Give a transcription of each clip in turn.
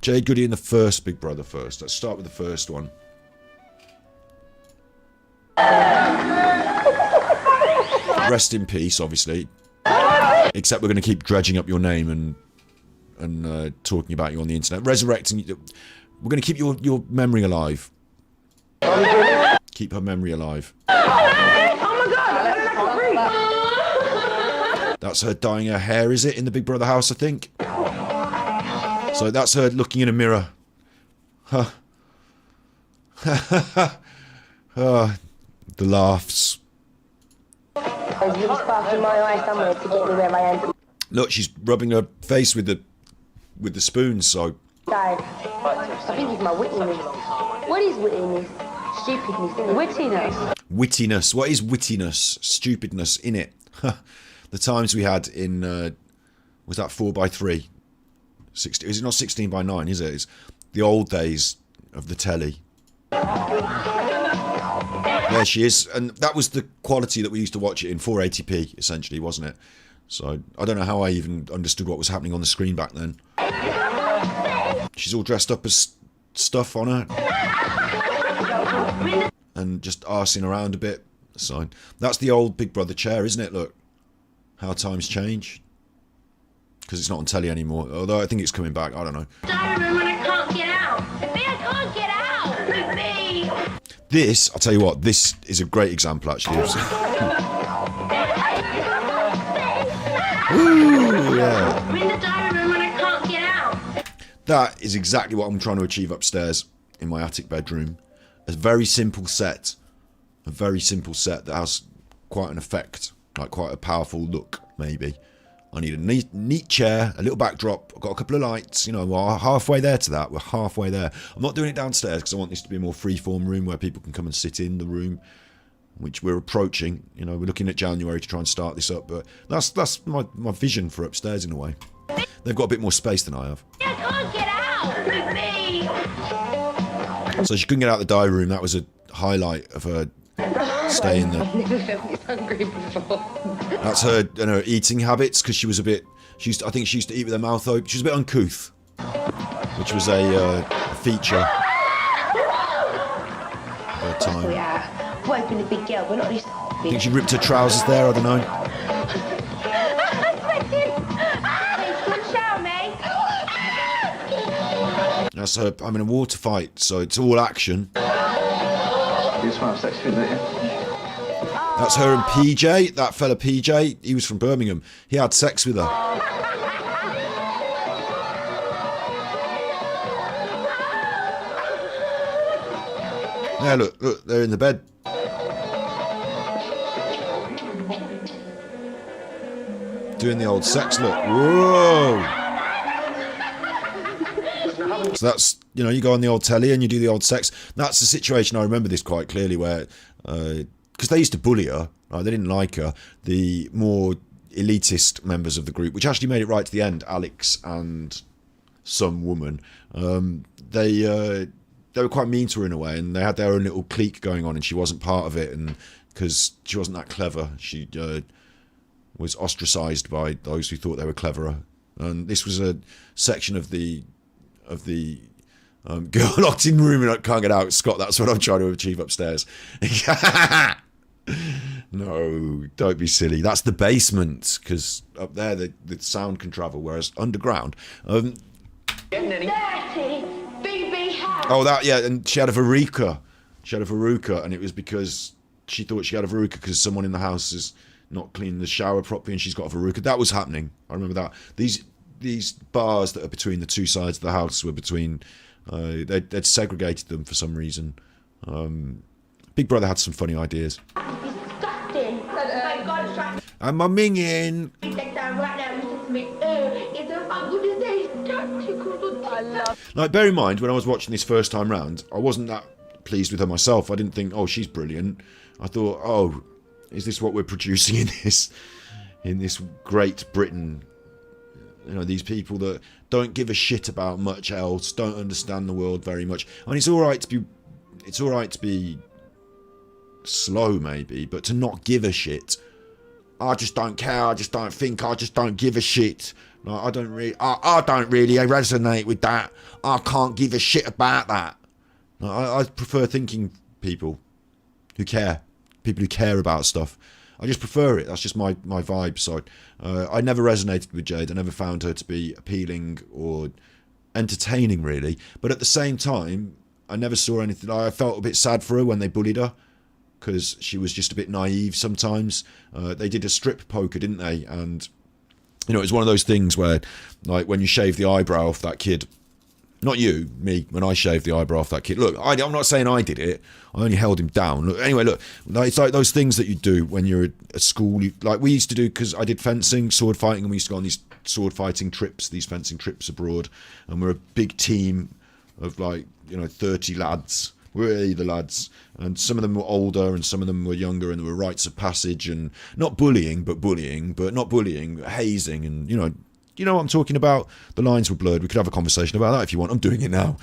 Jade, Goody and the first Big Brother first. Let's start with the first one. Rest in peace, obviously. Except we're going to keep dredging up your name and talking about you on the internet. Resurrecting you. We're going to keep your memory alive. Keep her memory alive. That's her dyeing her hair, is it, in the Big Brother house, I think? So that's her looking in a mirror. Huh. The laughs. Look, she's rubbing her face with the spoon, so... I think it's my wittiness. What is wittiness? Stupidness, isn't it? Wittiness. Wittiness. What is wittiness? Stupidness, innit? The times we had in... was that 4x3? 16, is it not 16x9, is it? It's the old days of the telly. There she is. And that was the quality that we used to watch it in, 480p, essentially, wasn't it? So, I don't know how I even understood what was happening on the screen back then. She's all dressed up as stuff on her. And just arsing around a bit. So, that's the old Big Brother chair, isn't it? Look. How times change. Because it's not on telly anymore. Although I think it's coming back. I don't know. Diamond, when I can't get out. I can't get out. Me. This, I'll tell you what, this is a great example, actually. Ooh, yeah. I'm in the diary room when I can't get out. That is exactly what I'm trying to achieve upstairs in my attic bedroom. A very simple set. A very simple set that has quite an effect. Like quite a powerful look, maybe. I need a neat chair, a little backdrop. I've got a couple of lights. You know, we're halfway there to that. We're halfway there. I'm not doing it downstairs because I want this to be a more free-form room where people can come and sit in the room, which we're approaching. You know, we're looking at January to try and start this up. But that's my vision for upstairs in a way. They've got a bit more space than I have. I can't get out. Me. So she couldn't get out of the diary room. That was a highlight of her staying there. I've never felt this hungry before. That's her and her eating habits, because she was a bit... I think she used to eat with her mouth open. She was a bit uncouth, which was a feature of her time. Yeah, we're open a big girl. We're not this. I think she ripped her trousers there. I don't know. That's her. I'm in a water fight, so it's all action. You just want to have sex with it, yeah? That's her and PJ, that fella PJ. He was from Birmingham. He had sex with her. Yeah, look, they're in the bed. Doing the old sex look. Whoa! So that's, you know, you go on the old telly and you do the old sex. That's the situation. I remember this quite clearly where... because they used to bully her, right? They didn't like her. The more elitist members of the group, which actually made it right to the end, Alex and some woman, they were quite mean to her in a way, and they had their own little clique going on, and she wasn't part of it, and because she wasn't that clever, she was ostracised by those who thought they were cleverer. And this was a section of the girl locked in room and I can't get out. Scott, that's what I'm trying to achieve upstairs. No, don't be silly. That's the basement, because up there the sound can travel, whereas underground... Oh, that, yeah, and she had a verruca. She had a verruca, and it was because she thought she had a verruca because someone in the house is not cleaning the shower properly and she's got a verruca. That was happening. I remember that. These bars that are between the two sides of the house were between... they'd segregated them for some reason. Big Brother had some funny ideas. Disgusting. I'm a minging. Like, bear in mind, when I was watching this first time round, I wasn't that pleased with her myself. I didn't think, oh, she's brilliant. I thought, oh, is this what we're producing in this Great Britain? You know, these people that don't give a shit about much else, don't understand the world very much. I mean, it's all right to be slow, maybe, but to not give a shit. I just don't care. I just don't think. I just don't give a shit. Like, I don't really resonate with that. I can't give a shit about that. I prefer thinking people who care. People who care about stuff. I just prefer it. That's just my vibe. So I never resonated with Jade. I never found her to be appealing or entertaining, really. But at the same time, I never saw anything. I felt a bit sad for her when they bullied her, because she was just a bit naive sometimes. They did a strip poker, didn't they? And, you know, it was one of those things where, like, when you shave the eyebrow off that kid, not you, me, when I shaved the eyebrow off that kid. Look, I'm not saying I did it. I only held him down. Look, anyway, look, it's like those things that you do when you're at school. Like we used to do, because I did fencing, sword fighting, and we used to go on these sword fighting trips, these fencing trips abroad. And we're a big team of, like, you know, 30 lads. We're the lads. And some of them were older and some of them were younger, and there were rites of passage and not bullying, but not bullying, hazing, and, you know what I'm talking about? The lines were blurred. We could have a conversation about that if you want. I'm doing it now.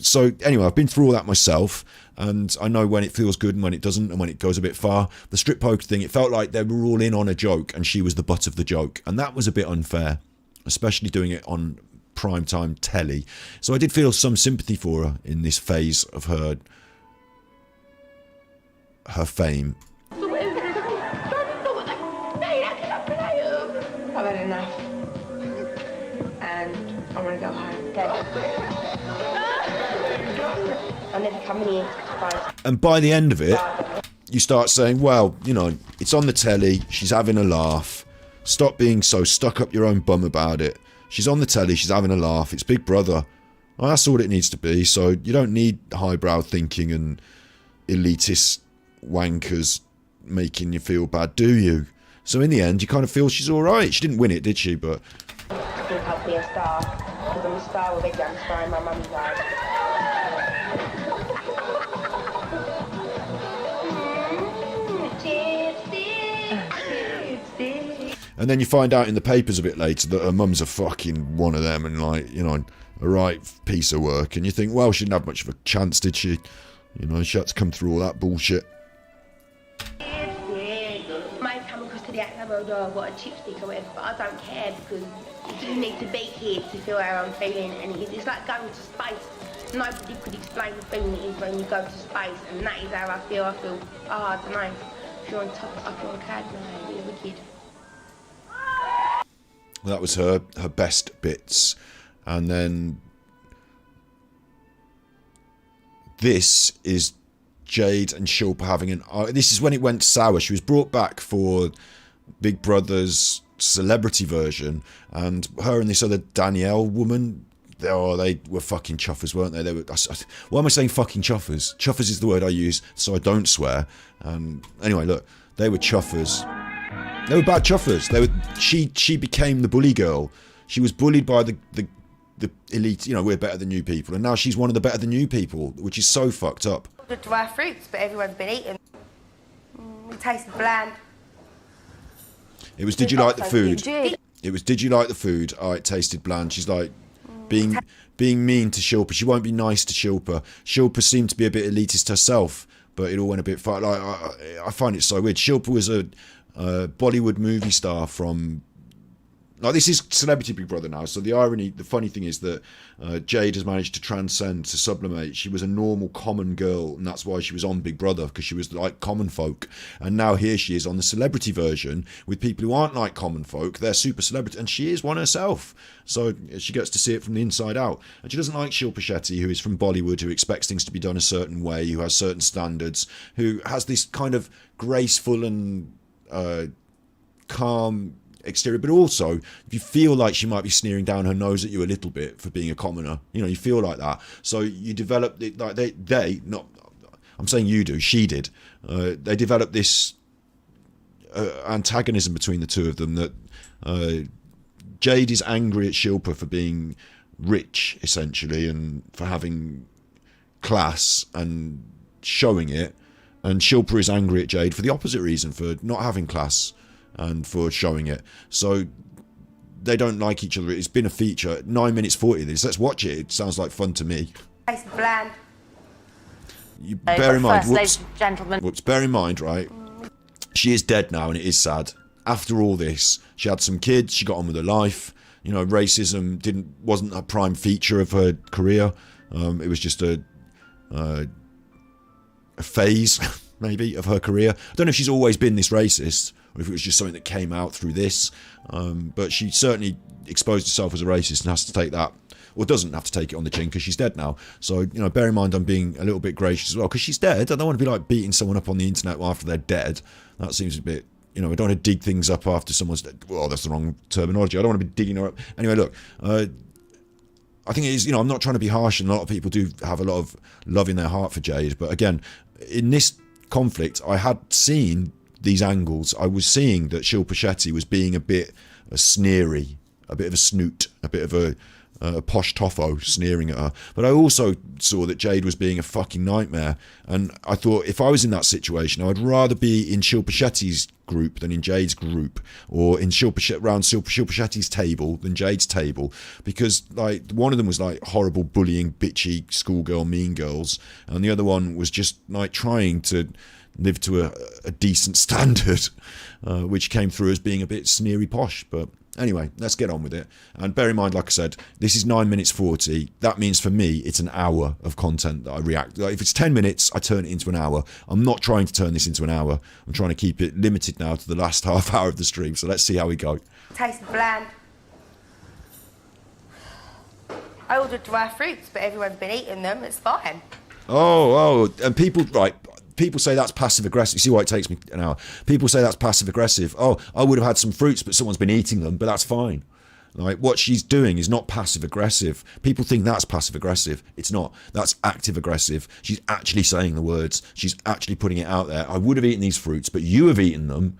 So anyway, I've been through all that myself, and I know when it feels good and when it doesn't, and when it goes a bit far. The strip poker thing, it felt like they were all in on a joke, and she was the butt of the joke, and that was a bit unfair, especially doing it on primetime telly. So I did feel some sympathy for her in this phase of her fame. I've had enough. And I want to go home. I'm never coming here. Bye. And by the end of it, you start saying, well, you know, it's on the telly, she's having a laugh. Stop being so stuck up your own bum about it. She's on the telly, she's having a laugh. It's Big Brother. Well, that's all it needs to be. So you don't need highbrow thinking and elitist wankers making you feel bad, do you? So in the end, you kind of feel she's all right. She didn't win it, did she? But I think I'll be a star. Because I'm a star already. I'm a star in my mum's life. and then you find out in the papers a bit later that her mum's a fucking one of them, and, like, you know, a right piece of work. And you think, well, she didn't have much of a chance, did she? You know, she had to come through all that bullshit. Might come across to the outside world or what, a chipstick or whatever, but I don't care, because you need to be here to feel how I'm feeling, and it's like going to space. Nobody could explain the feeling it is when you go to space, and that is how I feel. I don't know, if you're on top, I feel on cloud nine, you're wicked. That was her best bits. And then this is Jade and Shilpa having an... this is when it went sour. She was brought back for Big Brother's celebrity version, and her and this other Danielle woman, they were fucking chuffers, weren't they? Why am I saying fucking chuffers? Chuffers is the word I use, so I don't swear. Anyway, look, they were chuffers. They were bad chuffers. She became the bully girl. She was bullied by the elite. You know, we're better than you people, and now she's one of the better than you people, which is so fucked up. The dry fruits, but everyone's been eating. It tasted bland. It was, did you like the food? It was, did you like the food? Oh, it tasted bland. She's like being mean to Shilpa. She won't be nice to Shilpa. Shilpa seemed to be a bit elitist herself, but it all went a bit far. Like, I find it so weird. Shilpa was a Bollywood movie star from... Like, this is Celebrity Big Brother now, so the funny thing is that Jade has managed to transcend, to sublimate. She was a normal, common girl, and that's why she was on Big Brother, because she was like common folk. And now here she is on the celebrity version with people who aren't like common folk. They're super celebrity, and she is one herself. So she gets to see it from the inside out. And she doesn't like Shilpa Shetty, who is from Bollywood, who expects things to be done a certain way, who has certain standards, who has this kind of graceful and calm exterior, but also if you feel like she might be sneering down her nose at you a little bit for being a commoner, you know, you feel like that. So you develop it, like they not, I'm saying you do, she did, they developed this antagonism between the two of them, that Jade is angry at Shilpa for being rich, essentially, and for having class and showing it, and Shilpa is angry at Jade for the opposite reason, for not having class and for showing it. So they don't like each other. It's been a feature. 9 minutes 40 of this. Let's watch it. It sounds like fun to me. Tastes bland. You bear in mind, ladies and gentlemen. Whoops, bear in mind, right? She is dead now, and it is sad. After all this, she had some kids, she got on with her life, You know, racism wasn't a prime feature of her career. It was just a phase, maybe, of her career. I don't know if she's always been this racist, or if it was just something that came out through this. But she certainly exposed herself as a racist and has to take that, or doesn't have to take it on the chin because she's dead now. So, you know, bear in mind I'm being a little bit gracious as well because she's dead. I don't want to be like beating someone up on the internet after they're dead. That seems a bit, you know, I don't want to dig things up after someone's dead. Well, that's the wrong terminology. I don't want to be digging her up. Anyway, look, I think it is, you know, I'm not trying to be harsh, and a lot of people do have a lot of love in their heart for Jade. But again, in this conflict, I had seen these angles. I was seeing that Shilpa Shetty was being a bit sneery, a bit of a snoot, a bit of a posh toffo sneering at her. But I also saw that Jade was being a fucking nightmare. And I thought, if I was in that situation, I would rather be in Shilpa Shetty's group than in Jade's group, or in around Shilpa Shetty's table than Jade's table, because like one of them was like horrible bullying, bitchy schoolgirl, mean girls, and the other one was just like trying to live to a decent standard, which came through as being a bit sneery posh. But anyway, let's get on with it. And bear in mind, like I said, this is 9 minutes 40. That means for me, it's an hour of content that I react. Like if it's 10 minutes, I turn it into an hour. I'm not trying to turn this into an hour. I'm trying to keep it limited now to the last half hour of the stream. So let's see how we go. Tasted bland. I ordered dry fruits, but everyone's been eating them. It's fine. Oh, and people, right. People say that's passive aggressive. You see why it takes me an hour? People say that's passive aggressive. Oh, I would have had some fruits, but someone's been eating them, but that's fine. Like what she's doing is not passive aggressive. People think that's passive aggressive. It's not. That's active aggressive. She's actually saying the words. She's actually putting it out there. I would have eaten these fruits, but you have eaten them.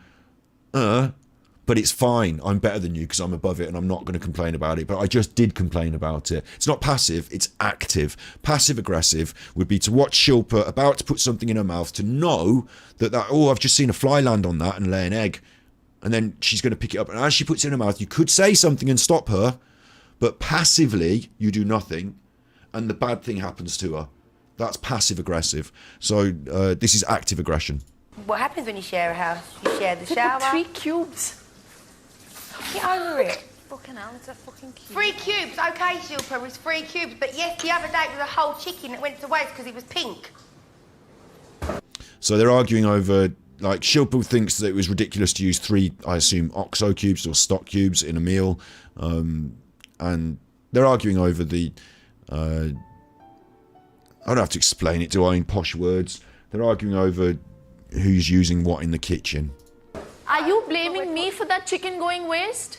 But it's fine. I'm better than you because I'm above it and I'm not going to complain about it. But I just did complain about it. It's not passive, it's active. Passive aggressive would be to watch Shilpa about to put something in her mouth to know that, oh, I've just seen a fly land on that and lay an egg. And then she's going to pick it up. And as she puts it in her mouth, you could say something and stop her. But passively, you do nothing. And the bad thing happens to her. That's passive aggressive. So this is active aggression. What happens when you share a house? You share the shower. 3 cubes. Get over it. Fucking hell, it's a fucking cube. 3 cubes, okay, Shilpa, it was 3 cubes. But yes, the other day it was a whole chicken that went to waste because it was pink. So they're arguing over, like, Shilpa thinks that it was ridiculous to use 3, I assume, OXO cubes or stock cubes in a meal. And they're arguing over the... I don't have to explain it, do I, in posh words? They're arguing over who's using what in the kitchen. Are you blaming me for that chicken going waste?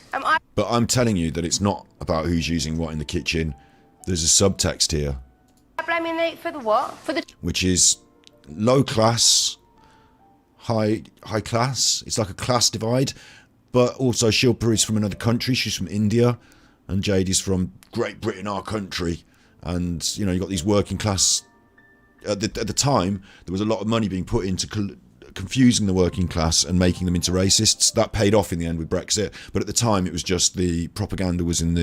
But I'm telling you that it's not about who's using what in the kitchen. There's a subtext here. Blaming me for the what? For the... Which is low class, high class. It's like a class divide. But also Shilpa is from another country. She's from India. And Jade is from Great Britain, our country. And, you know, you've got these working class... At the time, there was a lot of money being put into confusing the working class and making them into racists. That paid off in the end with Brexit, but at the time it was just the propaganda was in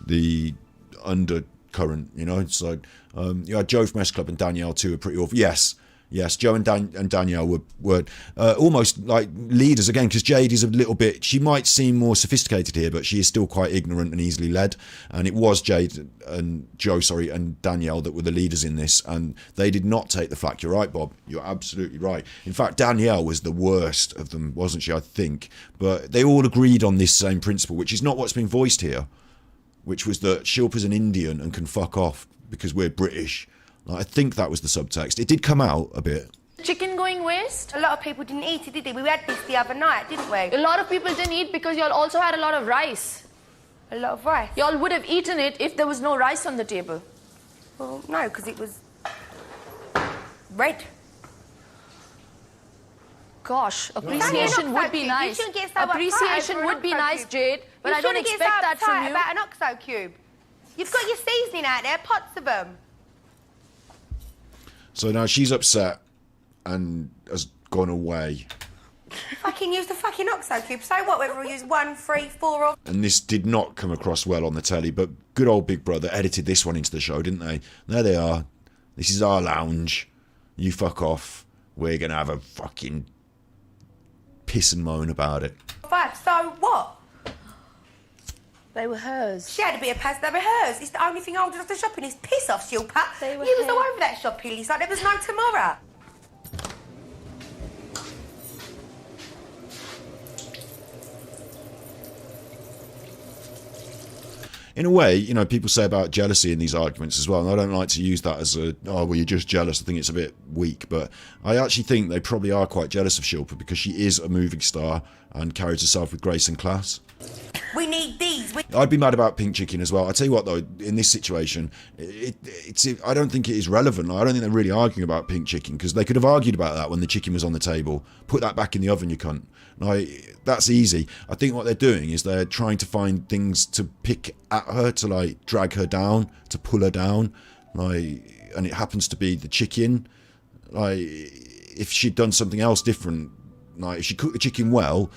the undercurrent, you know. So you had Joe from S Club and Danielle too, were pretty awful. Yes, Joe and Danielle were almost like leaders again, because Jade is a little bit, she might seem more sophisticated here, but she is still quite ignorant and easily led. And it was Jade and Joe, and Danielle that were the leaders in this, and they did not take the flak. You're right, Bob. You're absolutely right. In fact, Danielle was the worst of them, wasn't she? I think. But they all agreed on this same principle, which is not what's being voiced here, which was that Shilpa's an Indian and can fuck off because we're British. I think that was the subtext. It did come out a bit. Chicken going waste? A lot of people didn't eat it, did they? We had this the other night, didn't we? A lot of people didn't eat because y'all also had a lot of rice. A lot of rice? Y'all would have eaten it if there was no rice on the table. Well, no, because it was red. Gosh, appreciation would be nice. Appreciation would be nice, Jade, but I don't expect that from you. About an OXO cube. You've got your seasoning out there, pots of them. So now she's upset and has gone away. Fucking use the fucking OXO cube. So what, whether we use 1, 3, 4 or... And this did not come across well on the telly, but good old Big Brother edited this one into the show, didn't they? There they are. This is our lounge. You fuck off. We're going to have a fucking piss and moan about it. 5, so what? They were hers. She had a bit of pasta, they were hers. It's the only thing I ordered off the shopping list. Piss off, Shilpa. They were You was hers. all over that shopping list like there was no tomorrow. In a way, you know, people say about jealousy in these arguments as well, and I don't like to use that as a, oh, well, you're just jealous. I think it's a bit weak, but I actually think they probably are quite jealous of Shilpa because she is a moving star and carries herself with grace and class. We need these. I'd be mad about pink chicken as well. I tell you what, though, in this situation, I don't think it is relevant. I don't think they're really arguing about pink chicken because they could have argued about that when the chicken was on the table. Put that back in the oven, you cunt. Like, that's easy. I think what they're doing is they're trying to find things to pick at her, to like drag her down, to pull her down. Like, and it happens to be the chicken. Like, if she'd done something else different, like if she cooked the chicken well,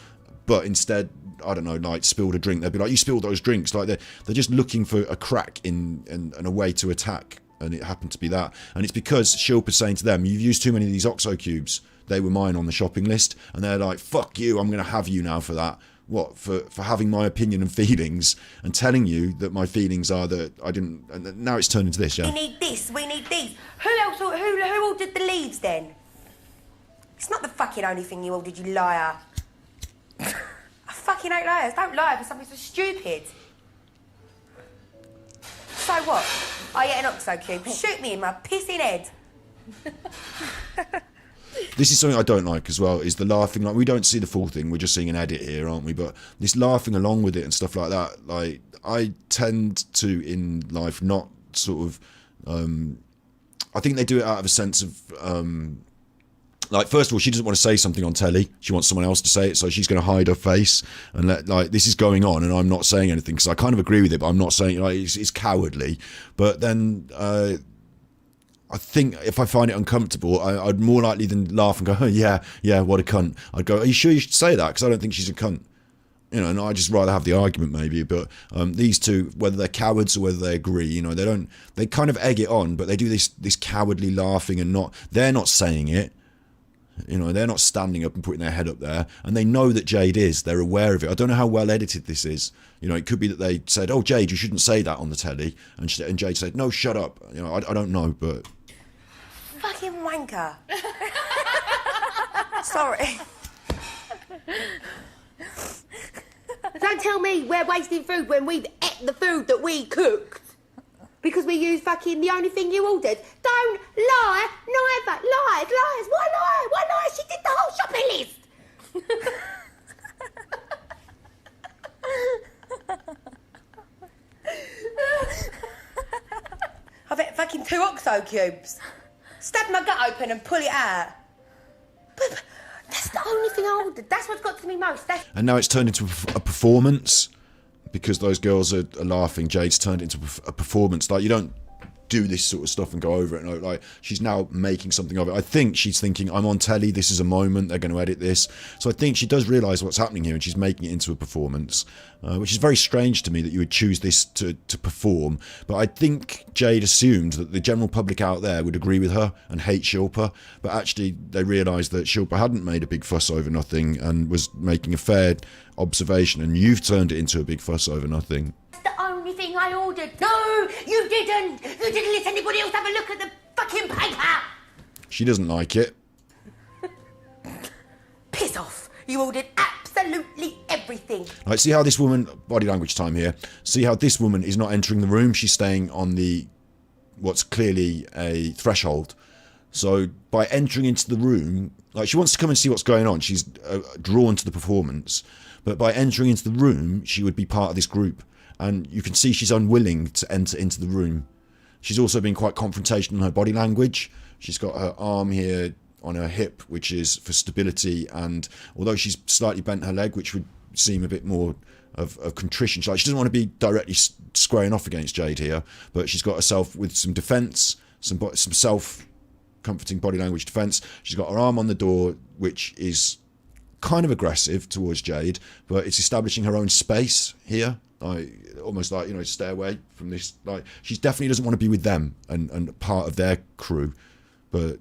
but instead, I don't know, like spilled a drink, they'd be like, you spilled those drinks. Like they're just looking for a crack in a way to attack, and it happened to be that. And it's because Shilpa's saying to them, you've used too many of these OXO cubes. They were mine on the shopping list, and they're like, fuck you, I'm going to have you now for that. What, for having my opinion and feelings, and telling you that my feelings are that I didn't, and now it's turned into this, yeah? We need this, we need these. Who ordered the leaves then? It's not the fucking only thing you ordered, you liar. I fucking hate liars. Don't lie for something so stupid. So what? I ate an OXO cube. Shoot me in my pissing head. This is something I don't like as well, is the laughing. Like, we don't see the full thing, we're just seeing an edit here, aren't we? But this laughing along with it and stuff like that, like, I tend to, in life, not sort of, I think they do it out of a sense of, like, first of all, she doesn't want to say something on telly. She wants someone else to say it, so she's going to hide her face and let, like, this is going on and I'm not saying anything, because I kind of agree with it, but I'm not saying, like, it's cowardly. But then, I think if I find it uncomfortable, I'd more likely than laugh and go, oh, yeah, what a cunt. I'd go, are you sure you should say that? Because I don't think she's a cunt. You know, and I'd just rather have the argument maybe. But these two, whether they're cowards or whether they agree, you know, they kind of egg it on, but they do this cowardly laughing and they're not saying it. You know, they're not standing up and putting their head up there, and they know that Jade is. They're aware of it. I don't know how well edited this is. You know, it could be that they said, "Oh, Jade, you shouldn't say that on the telly," and Jade said, "No, shut up." You know, I don't know, but Fucking wanker. Sorry. Don't tell me we're wasting food when we've ate the food that we cooked. Because we used fucking the only thing you ordered. Don't lie, neither. Lies. Why lie? Why lie? She did the whole shopping list. I've ate fucking 2 OXO cubes. Stab my gut open and pull it out. But that's the only thing I ordered. That's what's got to me most. And now it's turned into a performance because those girls are laughing. Jade's turned into a performance. Like, you don't do this sort of stuff and go over it. No, like, she's now making something of it. I think she's thinking, I'm on telly, this is a moment, they're going to edit this. So I think she does realise what's happening here, and she's making it into a performance, which is very strange to me that you would choose this to perform. But I think Jade assumed that the general public out there would agree with her and hate Shilpa, but actually they realised that Shilpa hadn't made a big fuss over nothing and was making a fair observation, and you've turned it into a big fuss over nothing. The only thing I ordered. No, you didn't. You didn't let anybody else have a look at the fucking paper. She doesn't like it. Piss off. You ordered absolutely everything. Like, see how this woman, body language time here, see how this woman is not entering the room. She's staying on what's clearly a threshold. So by entering into the room, like, she wants to come and see what's going on. She's drawn to the performance. But by entering into the room, she would be part of this group. And you can see she's unwilling to enter into the room. She's also been quite confrontational in her body language. She's got her arm here on her hip, which is for stability. And although she's slightly bent her leg, which would seem a bit more of contrition, she doesn't want to be directly squaring off against Jade here. But she's got herself with some defence, some self-comforting body language defence. She's got her arm on the door, which is kind of aggressive towards Jade, but it's establishing her own space here. Almost like, you know, stairway from this. Like, she definitely doesn't want to be with them and part of their crew, but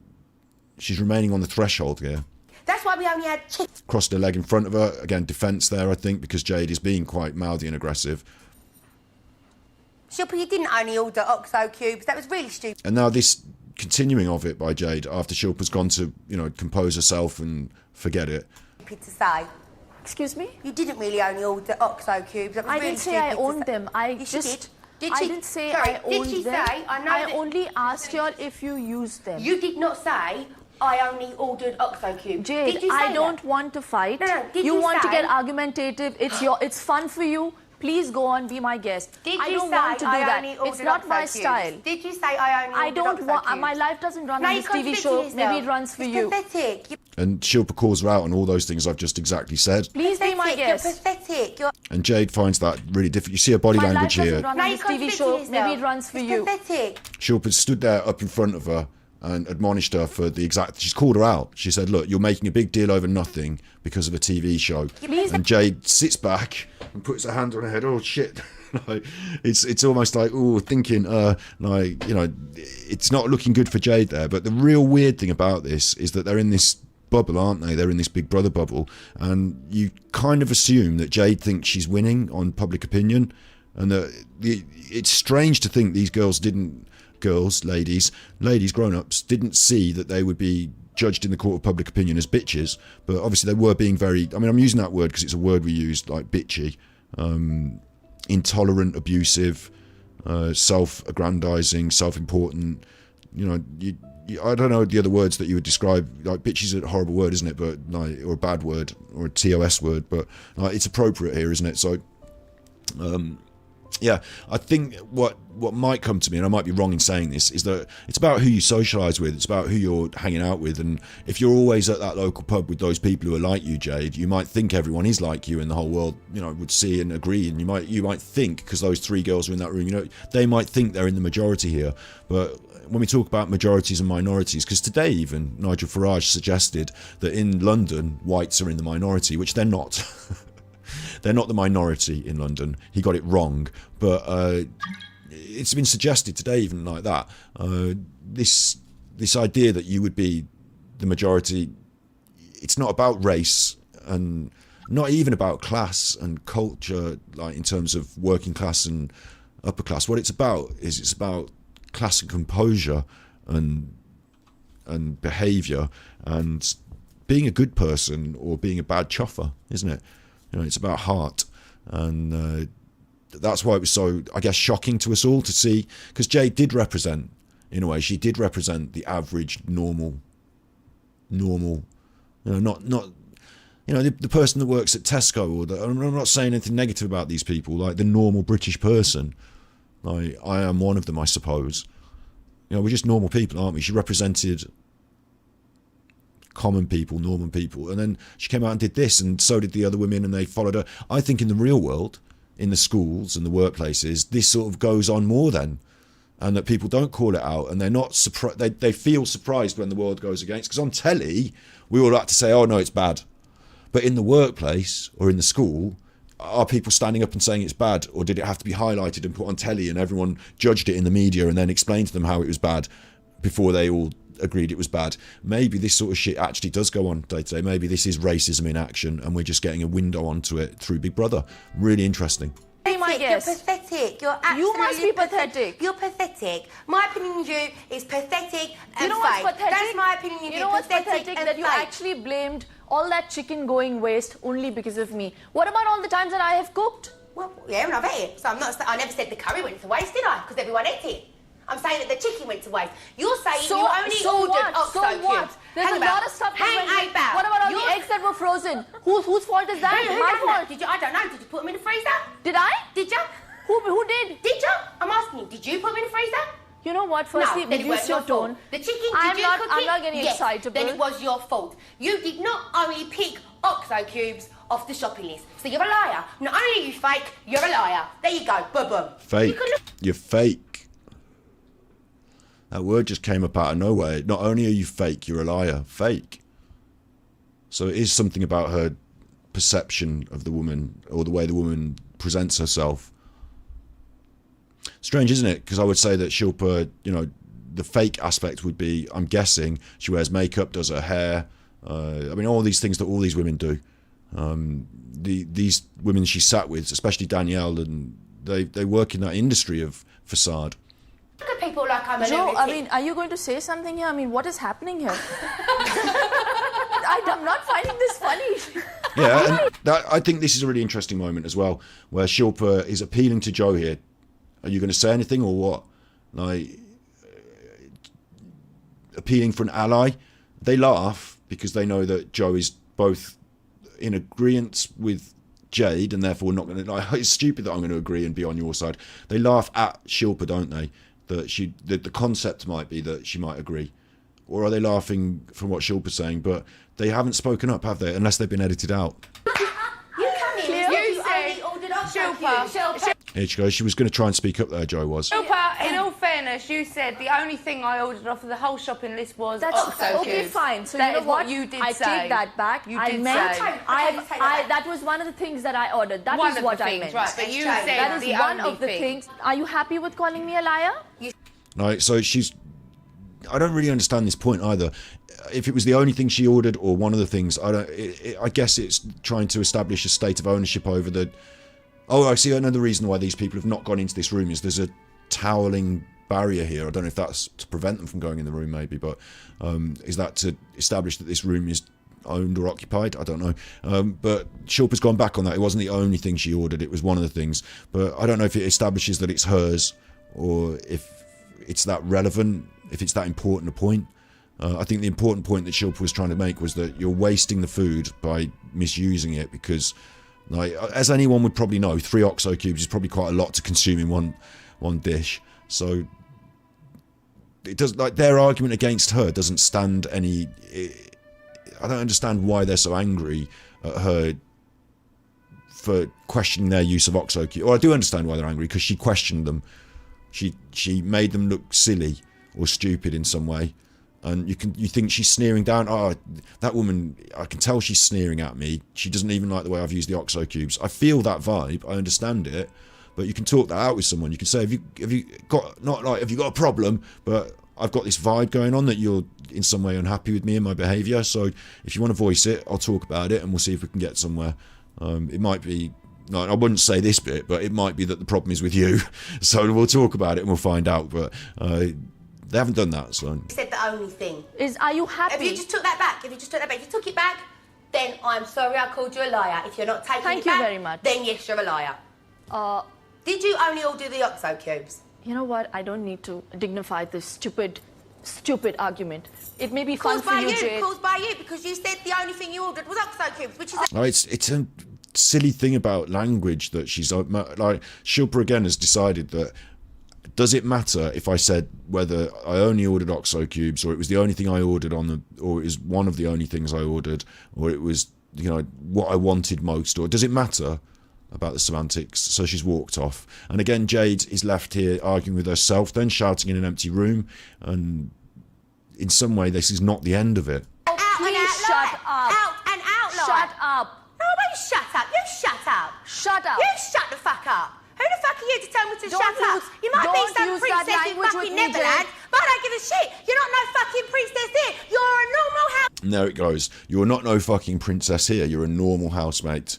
she's remaining on the threshold here. That's why we only had chicken. Crossed her leg in front of her. Again, defence there, I think, because Jade is being quite mouthy and aggressive. Shilpa, you didn't only order OXO cubes. That was really stupid. And now this continuing of it by Jade after Shilpa's gone to, you know, compose herself and forget it. To say. Excuse me? You didn't really only order OXO cubes. That was I really didn't say I owned them. I Yes, she just... did. I she? didn't say Sorry, I owned did she them. Say, I only asked y'all if you used them. You did not say I only ordered OXO cubes. Jade, did you say I don't want to fight. No, did you you want to say- get argumentative. It's fun for you. Please go on, be my guest. Did I you don't say want to do I that. only It's ordered not OXO my cubes? style. Did you say I only I ordered don't OXO want. cubes? My life doesn't run No, on you this TV contradicted show. yourself. Maybe it runs for It's you. Pathetic. And Shilpa calls her out on all those things I've just exactly said. Please be my guest. You're pathetic. You're... And Jade finds that really difficult. You see her body My language life here. doesn't run No, on you this TV contradicted show. yourself. Maybe it runs for It's you. pathetic. Shilpa stood there up in front of her and admonished her for the exact... She's called her out. She said, look, you're making a big deal over nothing because of a TV show. Please. And Jade sits back and puts her hand on her head. Oh, shit. Like, it's almost like, oh, thinking, like, you know, it's not looking good for Jade there. But the real weird thing about this is that they're in this bubble, aren't they? They're in this Big Brother bubble. And you kind of assume that Jade thinks she's winning on public opinion. And that it's strange to think these girls didn't... ladies, grown-ups, didn't see that they would be judged in the court of public opinion as bitches, but obviously they were being very... I mean, I'm using that word because it's a word we use, like bitchy, intolerant, abusive, self-aggrandizing, self-important. You know, I don't know the other words that you would describe. Like, bitch is a horrible word, isn't it? But like, or a bad word, or a TOS word, but it's appropriate here, isn't it? So, yeah, I think what might come to me, and I might be wrong in saying this, is that it's about who you socialise with. It's about who you're hanging out with. And if you're always at that local pub with those people who are like you, Jade, you might think everyone is like you and the whole world, you know, would see and agree. And you might think, because those three girls are in that room, you know, they might think they're in the majority here. But when we talk about majorities and minorities, because today even Nigel Farage suggested that in London, whites are in the minority, which they're not. They're not the minority in London. He got it wrong. But it's been suggested today, even like that, this idea that you would be the majority, it's not about race and not even about class and culture, like in terms of working class and upper class. What it's about is it's about class and composure and behaviour and being a good person or being a bad choffer, isn't it? You know, it's about heart. And that's why it was so, I guess, shocking to us all to see, because Jade did represent, in a way, she did represent the average, normal, you know, not you know, the person that works at Tesco, or I'm not saying anything negative about these people, like the normal British person. Like, I am one of them, I suppose. You know, we're just normal people, aren't we? She represented common people, normal people, and then she came out and did this, and so did the other women, and they followed her. I think in the real world, in the schools and the workplaces, this sort of goes on more then, and that people don't call it out, and they're not surprised. They feel surprised when the world goes against, because on telly we all like to say, oh no, it's bad, but in the workplace or in the school, are people standing up and saying it's bad, or did it have to be highlighted and put on telly and everyone judged it in the media and then explained to them how it was bad before they all agreed it was bad? Maybe this sort of shit actually does go on day to day. Maybe this is racism in action and we're just getting a window onto it through Big Brother. Really interesting. Be my guest. You're pathetic. You're absolutely You must be pathetic. You're pathetic. My opinion of you is pathetic and You know what's fake. pathetic? That's my opinion of you. You know what's pathetic? And That you fake. actually blamed all that chicken going waste only because of me. What about all the times that I have cooked? Well, yeah, and I've ate it. So I never said the curry went to waste, did I? Because everyone ate it. I'm saying that the chicken went to waste. You're saying you only ordered OXO cubes. There's a lot of stuff that went in. What about all the eggs that were frozen? Whose fault is that? Who My done fault. that? Did you? I don't know. Did you put them in the freezer? Did I? Did you? Who did? Did you? I'm asking you. Did you put them in the freezer? You know what? Firstly, No, then it reduce was your your tone. fault. The chicken, I'm did you cook it? I'm not getting Yes, excitable. then it was your fault. You did not only pick OXO cubes off the shopping list. So you're a liar. Not only are you fake, you're a liar. There you go. Boom. Fake. You're fake. That word just came up out of nowhere. Not only are you fake, you're a liar. Fake. So it is something about her perception of the woman, or the way the woman presents herself. Strange, isn't it? Because I would say that Shilpa, you know, the fake aspect would be, I'm guessing, she wears makeup, does her hair. I mean, all these things that all these women do. These women she sat with, especially Danielle and they work in that industry of facade. Look at people like I'm a Joe, lunatic. I mean, are you going to say something here? I mean, what is happening here? I'm not finding this funny. Yeah, and I think this is a really interesting moment as well, where Shilpa is appealing to Joe here. Are you going to say anything or what? Like, appealing for an ally. They laugh because they know that Joe is both in agreement with Jade and therefore not going to. Like, it's stupid that I'm going to agree and be on your side. They laugh at Shilpa, don't they? That the concept might be that she might agree, or are they laughing from what Shilpa's saying? But they haven't spoken up, have they? Unless they've been edited out. You come in. You said Shilpa. Here she goes. She was going to try and speak up there. Joe was. Shilpa, in all fairness, you said the only thing I ordered off of the whole shopping list was OXO okay, cubes. fine. So that you know is what? you did I say. take that back. You I did meant, say. that was one of the things that I ordered. That is what I meant. Right, but you said That is the one only of the thing. things. Are you happy with calling me a liar? Right, so I don't really understand this point either. If it was the only thing she ordered or one of the things, I guess it's trying to establish a state of ownership over the. Oh, I see. Another reason why these people have not gone into this room is there's a toweling barrier here. I don't know if that's to prevent them from going in the room, maybe, but is that to establish that this room is owned or occupied? I don't know. But Shilpa's gone back on that. It wasn't the only thing she ordered. It was one of the things. But I don't know if it establishes that it's hers or if it's that relevant, if it's that important a point. I think the important point that Shilpa was trying to make was that you're wasting the food by misusing it because, like, as anyone would probably know, 3 OXO cubes is probably quite a lot to consume in one dish. So it does, like, their argument against her doesn't stand any. I don't understand why they're so angry at her for questioning their use of OXO cubes. Or I do understand why they're angry because she questioned them. She made them look silly or stupid in some way, and you think she's sneering down. Oh, that woman! I can tell she's sneering at me. She doesn't even like the way I've used the OXO cubes. I feel that vibe. I understand it, but you can talk that out with someone. You can say, have you got a problem? But I've got this vibe going on that you're in some way unhappy with me and my behaviour. So if you want to voice it, I'll talk about it and we'll see if we can get somewhere. It might be. No, I wouldn't say this bit, but it might be that the problem is with you. So we'll talk about it and we'll find out. But they haven't done that, so. You said the only thing. Are you happy? If you just took that back, if you took it back, then I'm sorry I called you a liar. If you're not taking Thank it you back, very much. then yes, you're a liar. Did you only order the OXO cubes? You know what? I don't need to dignify this stupid argument. It may be fun Caused for by you, Jade. Caused by you, because you said the only thing you ordered was OXO cubes, which is... No, it's a silly thing about language that she's like Shilpa again has decided that does it matter if I said whether I only ordered OXO cubes or it was the only thing I ordered or it was one of the only things I ordered or it was, you know, what I wanted most, or does it matter about the semantics? So she's walked off, and again Jade is left here arguing with herself, then shouting in an empty room, and in some way this is not the end of it. Please shut up. Shut up. Nobody shut up. You shut up. Shut up. You shut the fuck up. Who the fuck are you to tell me to Don't shut up? use- You might be don't some use that princess in language with fucking me, Jade. Neverland, but I don't give a shit. You're not no fucking princess here. You're a normal house. And there it goes. You're not no fucking princess here. You're a normal housemate.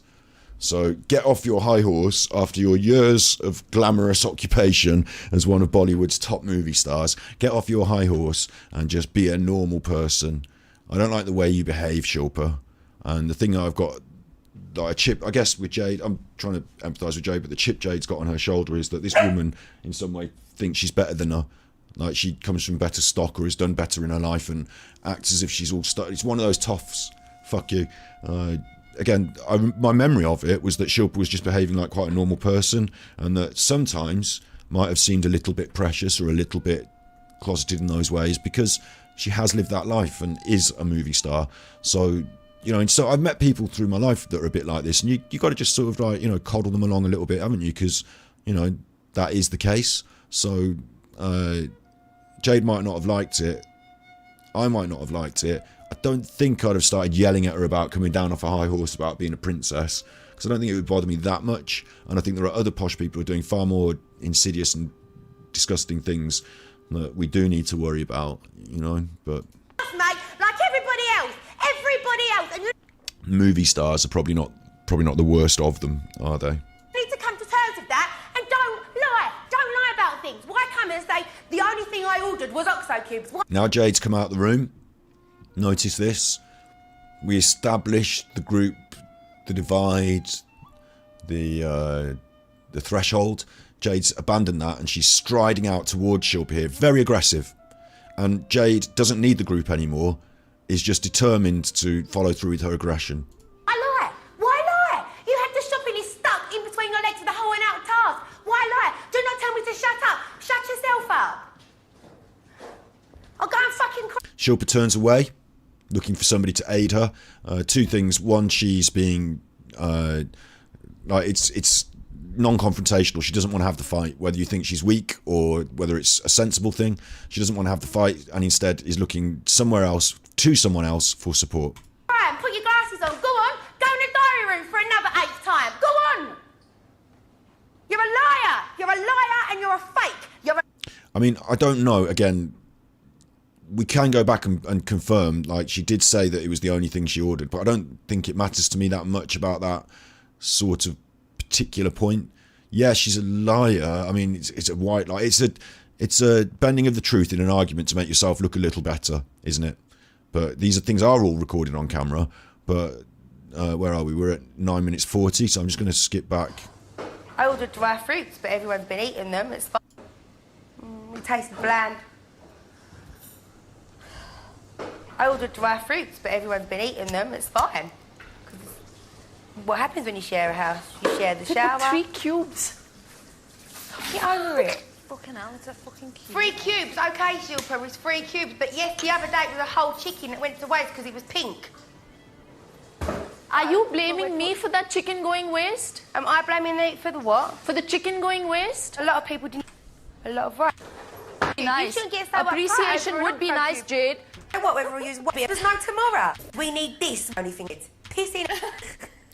So get off your high horse after your years of glamorous occupation as one of Bollywood's top movie stars. Get off your high horse and just be a normal person. I don't like the way you behave, Shilpa. And the thing that I've got, like a chip, I guess with Jade, I'm trying to empathise with Jade, but the chip Jade's got on her shoulder is that this woman in some way thinks she's better than her. Like she comes from better stock or has done better in her life and acts as if she's all stuck. It's one of those toffs. Fuck you. Again, my memory of it was that Shilpa was just behaving like quite a normal person and that sometimes might have seemed a little bit precious or a little bit closeted in those ways because she has lived that life and is a movie star. So, you know, and so I've met people through my life that are a bit like this, and you got to just sort of like, you know, coddle them along a little bit, haven't you? Because, you know, that is the case. So Jade might not have liked it. I might not have liked it. I don't think I'd have started yelling at her about coming down off a high horse about being a princess, because I don't think it would bother me that much. And I think there are other posh people who are doing far more insidious and disgusting things that we do need to worry about, you know. But Mate, like everybody else. And you movie stars are probably not the worst of them, are they? need to come to terms with that and don't thing I ordered was OXO cubes. What? Now Jade's come out of the room. Notice this. We established the group, the divide, the threshold. Jade's abandoned that and she's striding out towards Shilpa here, very aggressive. And Jade doesn't need the group anymore, is just determined to follow through with her aggression. I lie. Why lie? You had the shopping list stuck in between your legs with a whole and out task. Why lie? Do not tell me to shut up. Shut yourself up. I'll go and fucking cry. Shilpa turns away, looking for somebody to aid her. Two things. One, she's being like it's non-confrontational. She doesn't want to have the fight, whether you think she's weak or whether it's a sensible thing. She doesn't want to have the fight and instead is looking somewhere else, to someone else, for support. Brian, put your glasses on. Go on. Go in the diary room for another 8th time. Go on. You're a liar. You're a liar and you're a fake. I mean, I don't know. Again, we can go back and confirm, like, she did say that it was the only thing she ordered, but I don't think it matters to me that much about that sort of particular point. Yeah, she's a liar. I mean, it's a white lie. It's a bending of the truth in an argument to make yourself look a little better, isn't it? But these things are all recorded on camera. But where are we? We're at 9 minutes 40, so I'm just going to skip back. I ordered dry fruits, but everyone's been eating them. It's fine. It tasted bland. I ordered dry fruits, but everyone's been eating them. It's fine. What happens when you share a house? You share the shower. 3 cubes. Get over it. Fucking hell, it's a fucking cube. 3 cubes, okay, Shilpa, it's 3 cubes. But yes, the other day it was a whole chicken that went to waste because it was pink. Are you blaming me for that chicken going waste? Am I blaming you for the what? For the chicken going waste? A lot of people didn't. A lot of right. Nice. You shouldn't get so Appreciation uptight over would be an nice, cube. Jade. What, whether we use what? There's no tomorrow. We need this. Only thing it's pissing.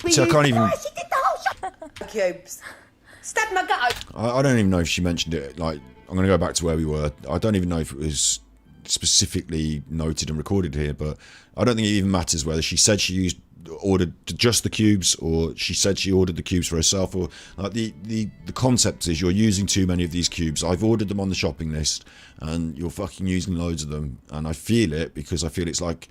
So I can't even... She did the whole shop. Cubes. Stab my gut open. I don't even know if she mentioned it. Like, I'm going to go back to where we were. I don't even know if it was specifically noted and recorded here, but I don't think it even matters whether she said she ordered just the cubes or she said she ordered the cubes for herself. Or like the concept is you're using too many of these cubes. I've ordered them on the shopping list and you're fucking using loads of them, and I feel it because I feel it's like,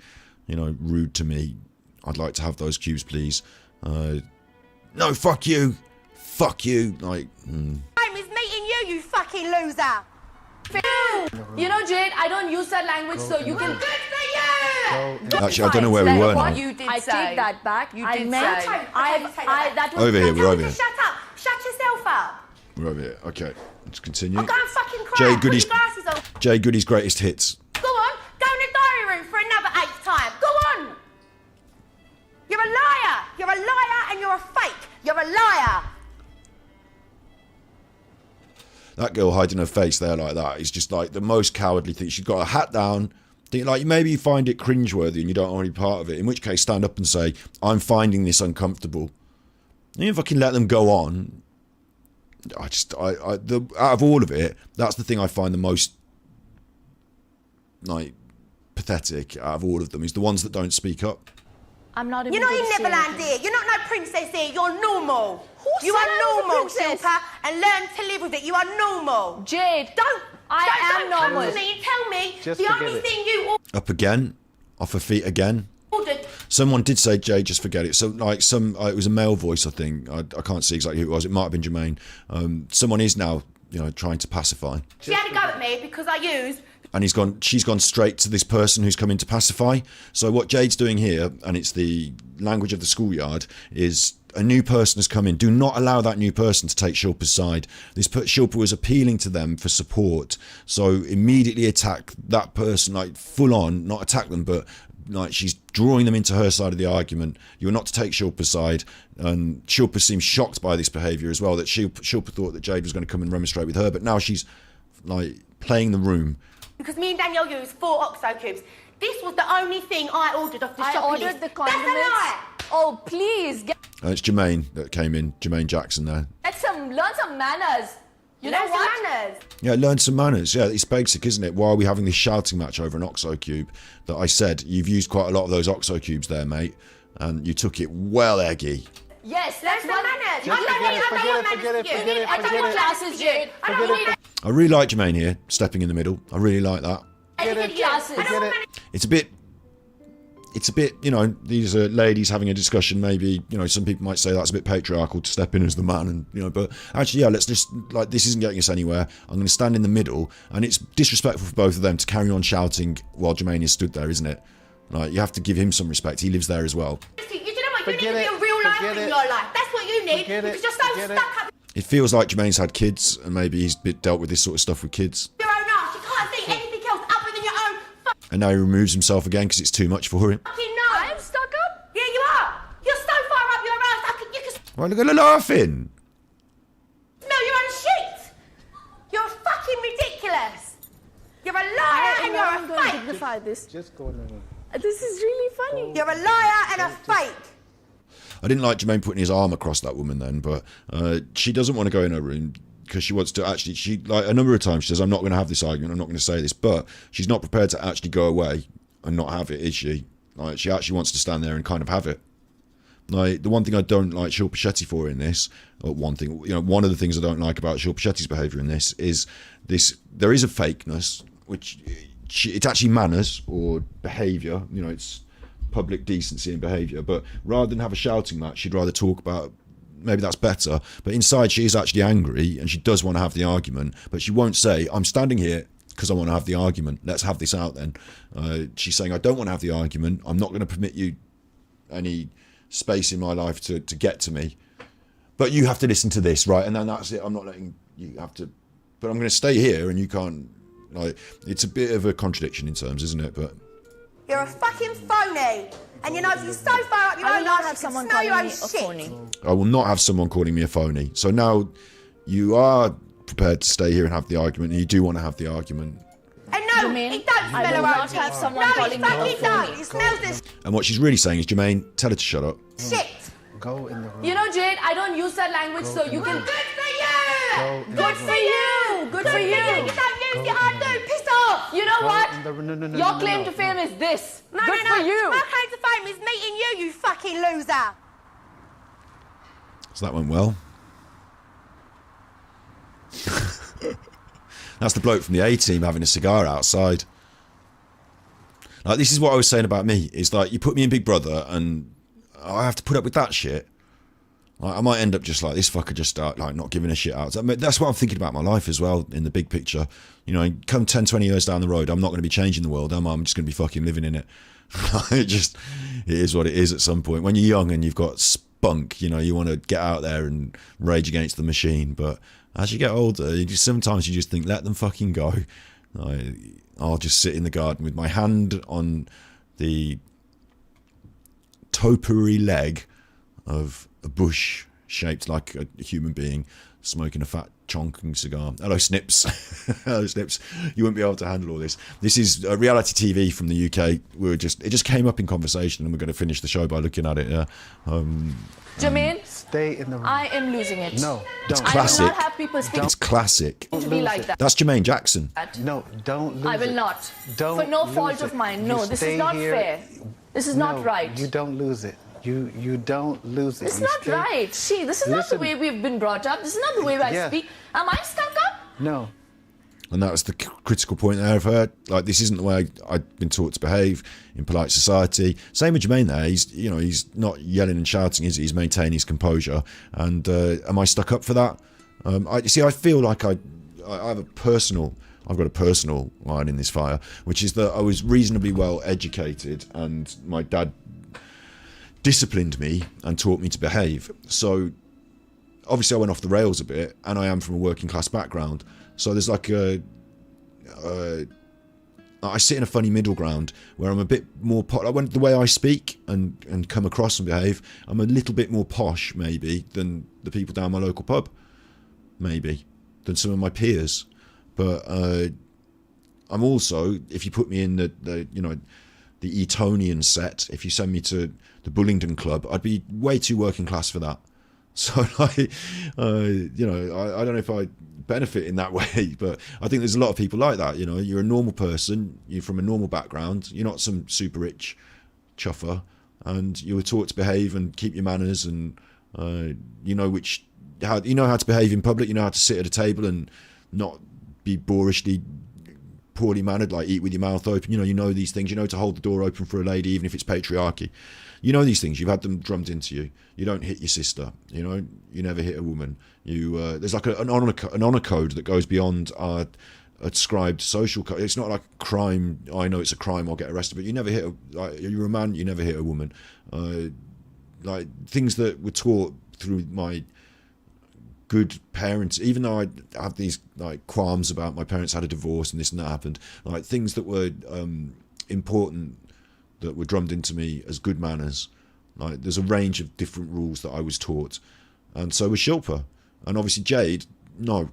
you know, rude to me. I'd like to have those cubes, please. No, fuck you. Fuck you. Like, Same as meeting you, you fucking loser. You know, Jade, I don't use that language, so you can... Good for you! actually, I don't know where we were now. You did I say. take that back. You I did meant... say. That was... Over here, we're over here. Shut up. Shut yourself up. We're over here. Okay, let's continue. I'll go and fucking cry. Jade Goody's, Put your glasses on. Jade Goody's greatest hits. Go on. Go in the diary room for another 8th time. Go on. You're a liar. You're a liar and you're a fake. You're a liar. That girl hiding her face there like that is just like the most cowardly thing. She's got her hat down. Like, maybe you find it cringeworthy and you don't want to be part of it, in which case stand up and say, I'm finding this uncomfortable. And you fucking let them go on. Out of all of it, that's the thing I find the most, like, pathetic out of all of them, is the ones that don't speak up. I'm not even You're not going in to say Neverland anything. here. You're not no princess here. You're normal. You said are I was a normal, princess? Shilpa, and learn to live with it. You are normal. Jade, Don't am come normal. to me and tell me Just the forget only it. thing you Up again. Off her feet again. ordered. Someone did say, Jay, just forget it. So, like, it was a male voice, I think. I can't see exactly who it was. It might have been Jermaine. Someone is now, you know, trying to pacify. She had a go at me because I used. And she's gone straight to this person who's come in to pacify. So what Jade's doing here, and it's the language of the schoolyard, is a new person has come in. Do not allow that new person to take Shilpa's side. Shilpa was appealing to them for support. So immediately attack that person, like full on, not attack them, but like she's drawing them into her side of the argument. You're not to take Shilpa's side. And Shilpa seems shocked by this behaviour as well, that Shilpa thought that Jade was going to come and remonstrate with her, but now she's like playing the room. Because me and Danielle used 4 OXO cubes. This was the only thing I ordered off the I shopping ordered list. the That's a condiments. lie. Oh, please, It's Jermaine that came in, Jermaine Jackson there. learn some manners. You know Learn some what? manners. Yeah, learn some manners. Yeah, it's basic, isn't it? Why are we having this shouting match over an OXO cube that I said you've used quite a lot of those OXO cubes there, mate, and you took it well eggy. Yes, Learn that's some what... manners. Just I don't want forget it, manners for you. forget it, I don't want Classes, classes, Jade. I don't want I really like Jermaine here, stepping in the middle. I really like that. It's a bit, you know, these are ladies having a discussion. Maybe, you know, some people might say that's a bit patriarchal to step in as the man, and you know, but actually, yeah, let's just, like, this isn't getting us anywhere. I'm going to stand in the middle, and it's disrespectful for both of them to carry on shouting while Jermaine is stood there, isn't it? Like, you have to give him some respect. He lives there as well. You know what? You need to be a real life in your life. That's what you need, because you're so stuck up. It feels like Jermaine's had kids, and maybe he's dealt with this sort of stuff with kids. Your own ass. You can't see anything else other than your own. And now he removes himself again because it's too much for him. I'm stuck up. Yeah, you are. You're so far up your ass. You can Why look at her laughing? smell your own shit. You're fucking ridiculous. You're a liar and you're a fake. Dignify this. Just go in the room. This is really funny. You're a liar and a fake. I didn't like Jermaine putting his arm across that woman then, but she doesn't want to go in her room because she wants to actually, she, like, a number of times she says, I'm not going to have this argument, I'm not going to say this, but she's not prepared to actually go away and not have it, is she? Like, she actually wants to stand there and kind of have it. Like, the one thing I don't like Shilpa Shetty for in this, or one thing, you know, one of the things I don't like about Shilpa Shetty's behaviour in this is there is a fakeness, which it's actually manners or behaviour, you know, it's public decency and behaviour, but rather than have a shouting match, she'd rather talk about, maybe that's better, but inside she is actually angry and she does want to have the argument, but she won't say, I'm standing here because I want to have the argument, let's have this out then. She's saying, I don't want to have the argument, I'm not going to permit you any space in my life to get to me, but you have to listen to this, right? And then that's it, I'm not letting you have to, but I'm going to stay here and you can't, like, it's a bit of a contradiction in terms, isn't it? But You're a fucking phony. And you know, you're so far up your own ass, you can smell your own shit. I will not have someone calling me a phony. So now you are prepared to stay here and have the argument, and you do want to have the argument. And no, it don't smell I will her own not have someone no, calling me a it phony. don't. It smells this And what she's really saying is, Jermaine, tell her to shut up. shit. Go in the room. You know, Jade, I don't use that language, so you can... Good for you! Good for you! Good for you! You don't use it, I do. Piss off! You know what? No, Your claim to fame is this. No, Good no, for you! My claim to fame is meeting you, you fucking loser. So that went well. That's the bloke from the A-Team having a cigar outside. Like, this is what I was saying about me. It's like, you put me in Big Brother and I have to put up with that shit. Like, I might end up just like, this fucker just start like not giving a shit out. I mean, that's what I'm thinking about my life as well, in the big picture. You know, come 10, 20 years down the road, I'm not going to be changing the world, am I? I'm just going to be fucking living in it. It is what it is at some point. When you're young and you've got spunk, you know, you want to get out there and rage against the machine. But as you get older, sometimes you just think, let them fucking go. I'll just sit in the garden with my hand on the topiary leg of a bush shaped like a human being, smoking a fat chonking cigar. Hello, Snips. Hello, Snips. You wouldn't be able to handle all this. This is reality TV from the UK. It just came up in conversation, and we're going to finish the show by looking at it. Yeah. Jermaine, Stay in the room. I am losing it. No, don't. Classic. I will not have people speak It's classic. to me like that. That's Jermaine Jackson. No, don't lose I will it. not. Don't For no lose fault it. of mine. You No, this stay is not here. fair. This is not right. You don't lose it. You don't lose it. It's You not stay- right. This is not the Listen. way we've been brought up. This is not the way I Yeah. speak. Am I stuck up? No. And that was the critical point there of her. Like, this isn't the way I've been taught to behave in polite society. Same with Jermaine there. He's not yelling and shouting, is he? He's maintaining his composure. And am I stuck up for that? I feel like I've got a personal line in this fire, which is that I was reasonably well educated and my dad disciplined me and taught me to behave. So obviously I went off the rails a bit, and I am from a working class background. So there's like I sit in a funny middle ground where I'm a bit more the way I speak and come across and behave, I'm a little bit more posh maybe than the people down my local pub, maybe than some of my peers. But I'm also, if you put me in the Etonian set, if you send me to the Bullingdon Club, I'd be way too working class for that. So, like, I don't know if I benefit in that way, but I think there's a lot of people like that. You know, you're a normal person, you're from a normal background, you're not some super rich chuffer, and you were taught to behave and keep your manners, and you know how to behave in public. You know how to sit at a table and not be boorishly poorly mannered, like eat with your mouth open. You know these things. You know to hold the door open for a lady, even if it's patriarchy. You know these things. You've had them drummed into you. You don't hit your sister. You never hit a woman. There's like an honor code that goes beyond our ascribed social code. It's not like a crime. I know it's a crime. I'll get arrested. But you never hit you're a man. You never hit a woman. Like things that were taught through my good parents, even though I have these like qualms about my parents had a divorce and this and that happened, like things that were important that were drummed into me as good manners. Like there's a range of different rules that I was taught, and so was Shilpa, and obviously Jade, no,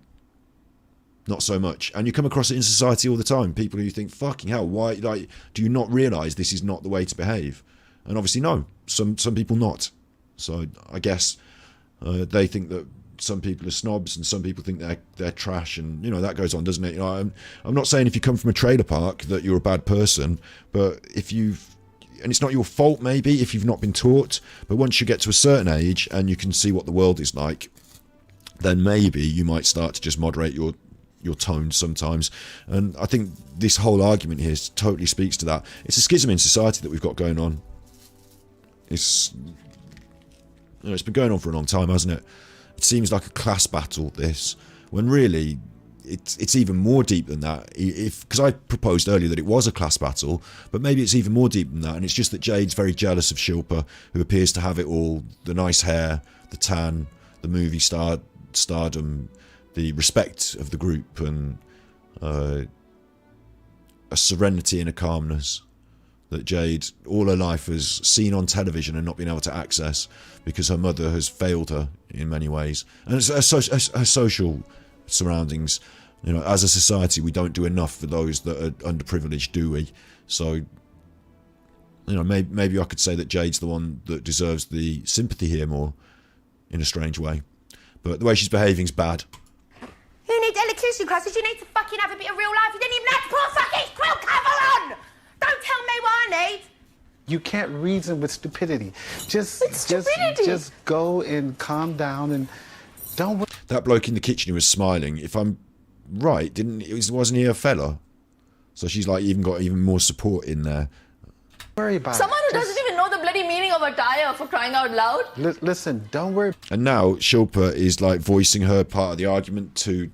not so much. And you come across it in society all the time, people who think, fucking hell, why, like, do you not realise this is not the way to behave? And obviously no, some people not. So I guess they think that some people are snobs and some people think they're trash, and that goes on, doesn't it? I'm not saying if you come from a trailer park that you're a bad person, but and it's not your fault maybe if you've not been taught, but once you get to a certain age and you can see what the world is like, then maybe you might start to just moderate your tone sometimes. And I think this whole argument here totally speaks to that. It's a schism in society that we've got going on. It's been going on for a long time, hasn't it? It seems like a class battle, this, when really it's even more deep than that. Because I proposed earlier that it was a class battle, but maybe it's even more deep than that, and it's just that Jade's very jealous of Shilpa, who appears to have it all: the nice hair, the tan, the movie stardom, the respect of the group, and a serenity and a calmness that Jade all her life has seen on television and not been able to access because her mother has failed her in many ways. And it's her social surroundings. As a society, we don't do enough for those that are underprivileged, do we? So, maybe I could say that Jade's the one that deserves the sympathy here more, in a strange way. But the way she's behaving's bad. You need electricity classes. You need to fucking have a bit of real life. You didn't even have to put a fucking quill cover on. Don't tell me what I need. You can't reason with stupidity. Just go and calm down and don't. That bloke in the kitchen who was smiling, if I'm right, wasn't he a fella? So she's like got even more support in there. Worry about someone who doesn't even know the bloody meaning of attire, for crying out loud. Listen, don't worry. And now Shilpa is like voicing her part of the argument to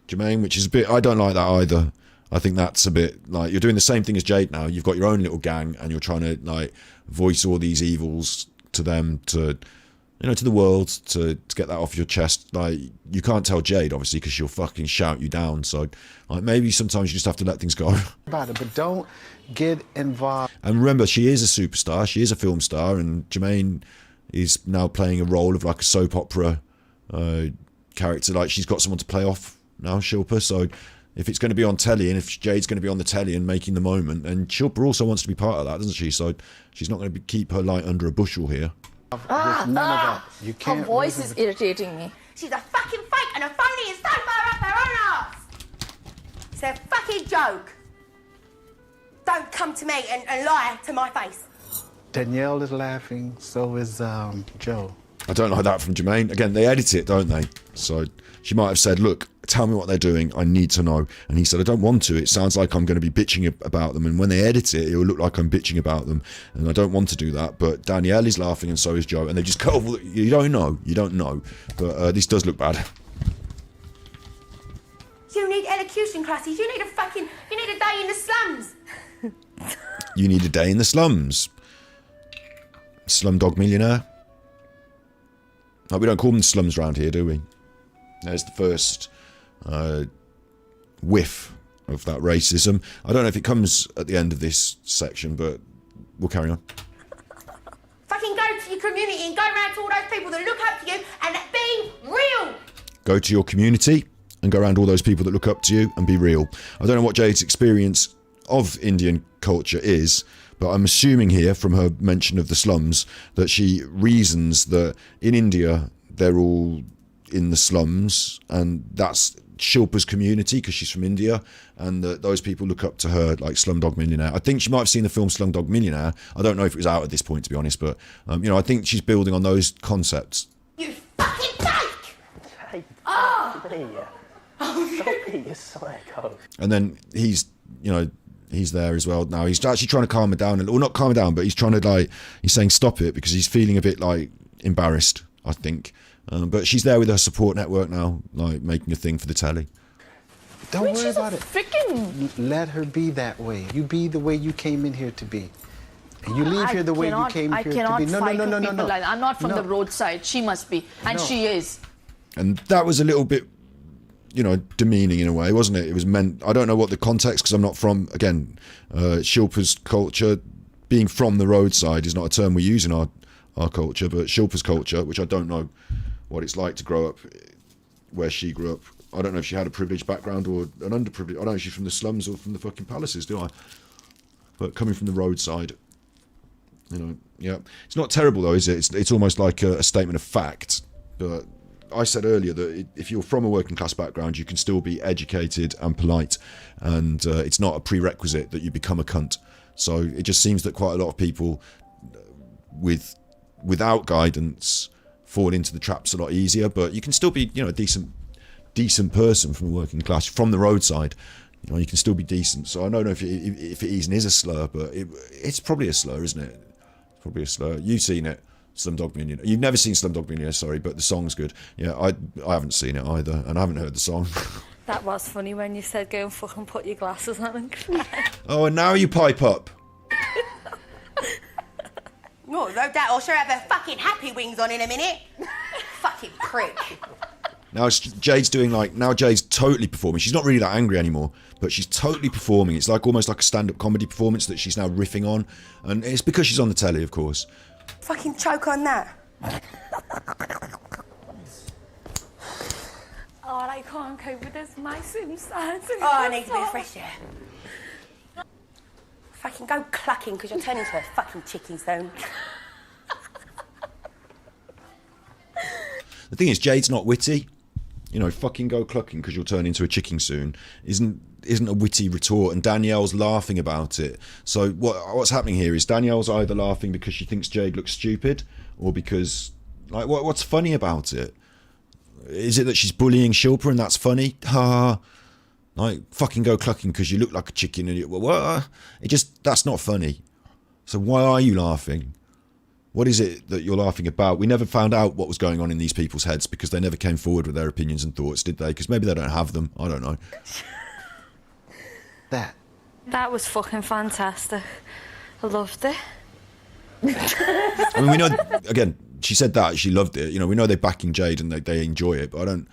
Jermaine, which is a bit. I don't like that either. I think that's a bit like you're doing the same thing as Jade now. You've got your own little gang and you're trying to like voice all these evils to them, to the world, to get that off your chest. Like, you can't tell Jade obviously because she'll fucking shout you down. So like maybe sometimes you just have to let things go. About it, but don't get involved. And remember, she is a superstar. She is a film star, and Jermaine is now playing a role of like a soap opera character. Like, she's got someone to play off now, Shilpa. So if it's going to be on telly, and if Jade's going to be on the telly and making the moment, and Shilpa also wants to be part of that, doesn't she? So she's not going to keep her light under a bushel here. None of that. You can't. Her voice is irritating me. She's a fucking fake and a phony and so far up her own arse. It's a fucking joke. Don't come to me and lie to my face. Danielle is laughing, so is Joe. I don't like that from Jermaine. Again, they edit it, don't they? So she might have said, look, tell me what they're doing. I need to know. And he said, I don't want to. It sounds like I'm going to be bitching about them. And when they edit it, it will look like I'm bitching about them. And I don't want to do that. But Danielle is laughing and so is Joe. And they just go, you don't know. You don't know. But this does look bad. You need elocution classes. You need a day in the slums. You need a day in the slums. Slumdog Millionaire. No, we don't call them slums around here, do we? There's the first whiff of that racism. I don't know if it comes at the end of this section, but we'll carry on. Fucking go to your community and go around to all those people that look up to you and be real. Go to your community and go around all those people that look up to you and be real. I don't know what Jade's experience of Indian culture is, but I'm assuming here from her mention of the slums that she reasons that in India they're all in the slums, and that's Shilpa's community because she's from India, and that those people look up to her like Slumdog Millionaire. I think she might have seen the film Slumdog Millionaire. I don't know if it was out at this point, to be honest, but I think she's building on those concepts. You fucking fake! Hey, Stop it, you psycho. And then he's there as well now. He's actually trying to calm her down, or not calm her down, but he's trying to he's saying stop it because he's feeling a bit embarrassed, I think. But she's there with her support network now, making a thing for the telly. Don't worry about it. Freaking. Let her be that way. You be the way you came in here to be. And you leave here the way you came here to be. No. Like that. I'm not from the roadside. She must be. And she is. And that was a little bit, demeaning in a way, wasn't it? It was meant, I don't know what the context, because I'm not from, again, Shilpa's culture. Being from the roadside is not a term we use in our culture, but Shilpa's culture, which I don't know what it's like to grow up where she grew up. I don't know if she had a privileged background or an underprivileged. I don't know if she's from the slums or from the fucking palaces, do I? But coming from the roadside, yeah. It's not terrible though, is it? It's almost like a statement of fact. But I said earlier that if you're from a working class background, you can still be educated and polite, and it's not a prerequisite that you become a cunt. So it just seems that quite a lot of people without guidance fall into the traps a lot easier. But you can still be, a decent person from a working class, from the roadside. You can still be decent. So I don't know if it is a slur, but it's probably a slur, isn't it? It's probably a slur. You've seen it, Slumdog Millionaire. You've never seen Slumdog Millionaire, sorry, but the song's good. Yeah, I haven't seen it either, and I haven't heard the song. That was funny when you said go and fucking put your glasses on and cry. Oh, and now you pipe up. No doubt I'll sure have her fucking happy wings on in a minute. Fucking prick. Now Jade's now Jade's totally performing. She's not really that angry anymore, but she's totally performing. It's almost like a stand-up comedy performance that she's now riffing on. And it's because she's on the telly, of course. Fucking choke on that. Oh, I can't cope with this. My Sims. Oh, I need a bit of fresh air. Fucking go clucking because you're turning into a fucking chicken soon. The thing is, Jade's not witty. Fucking go clucking because you'll turn into a chicken soon isn't a witty retort, and Danielle's laughing about it. So what's happening here is Danielle's either laughing because she thinks Jade looks stupid, or because what's funny about it? Is it that she's bullying Shilpa and that's funny? Ha! Fucking go clucking because you look like a chicken and that's not funny. So why are you laughing? What is it that you're laughing about? We never found out what was going on in these people's heads because they never came forward with their opinions and thoughts, did they? Because maybe they don't have them. I don't know. That was fucking fantastic. I loved it. I mean, we know, again, she said that, she loved it. We know they're backing Jade and they enjoy it, but I don't,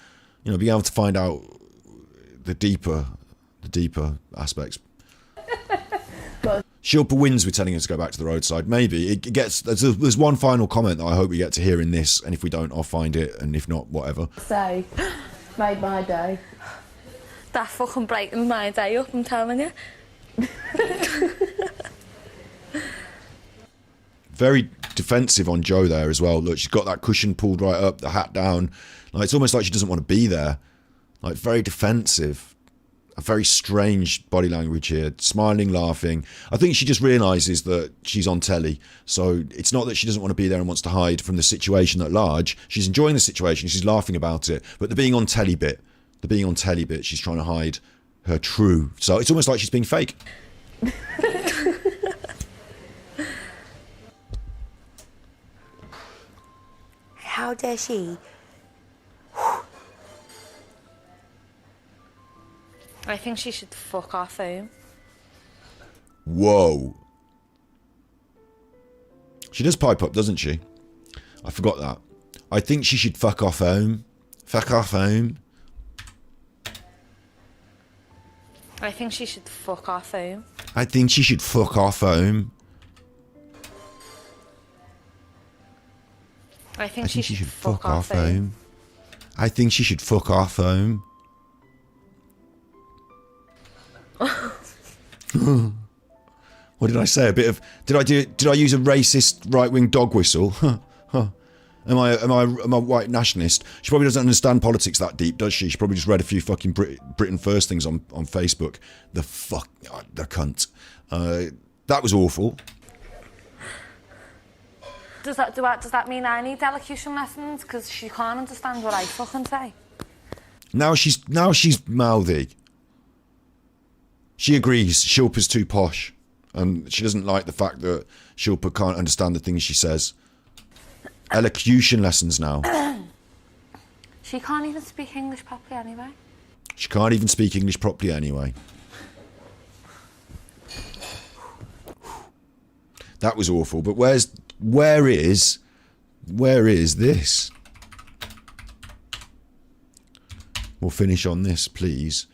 being able to find out the deeper aspects. Shilpa wins with telling her to go back to the roadside. Maybe it gets. There's one final comment that I hope we get to hear in this, and if we don't, I'll find it, and if not, whatever. Say, made my day. That fucking brightened my day up, I'm telling you. Very defensive on Joe there as well. Look, she's got that cushion pulled right up, the hat down. It's almost like she doesn't want to be there. Very defensive. A very strange body language here, smiling, laughing. I think she just realises that she's on telly, so it's not that she doesn't want to be there and wants to hide from the situation at large. She's enjoying the situation, she's laughing about it, but the being on telly bit, she's trying to hide her true. So it's almost like she's being fake. How dare she? I think she should fuck off home. Whoa. She does pipe up, doesn't she? I forgot that. I think she should fuck off home. Fuck off home. I think she should fuck off home. I think she should fuck off home. I think she should fuck off home. I think she should fuck off home. What did I say? Did I use a racist right-wing dog whistle? Am I a white nationalist? She probably doesn't understand politics that deep, does she? She probably just read a few fucking Britain First things on Facebook. The cunt. That was awful. Does that mean I need elocution lessons? Because she can't understand what I fucking say. Now she's mouthy. She agrees Shilpa's too posh, and she doesn't like the fact that Shilpa can't understand the things she says. Elocution lessons now. She can't even speak English properly anyway. She can't even speak English properly anyway. That was awful. But where is this? We'll finish on this, please.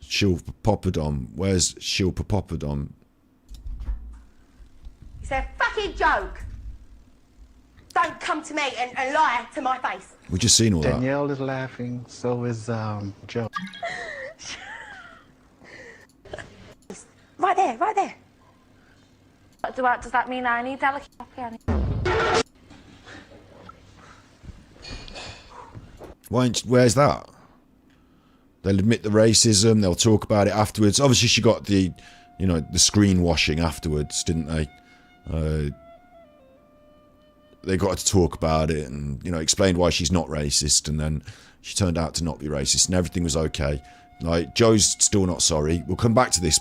Shilpa Poppadom. Where's Shilpa Poppadom? It's a fucking joke. Don't come to me and lie to my face. We've just seen all that. Danielle is laughing, so is Joe. Right there, right there. Does that mean I need delicate properly? Where's that? They'll admit the racism. They'll talk about it afterwards. Obviously, she got the, the screen washing afterwards, didn't they? They got her to talk about it and, explained why she's not racist. And then she turned out to not be racist and everything was okay. Like, Joe's still not sorry. We'll come back to this.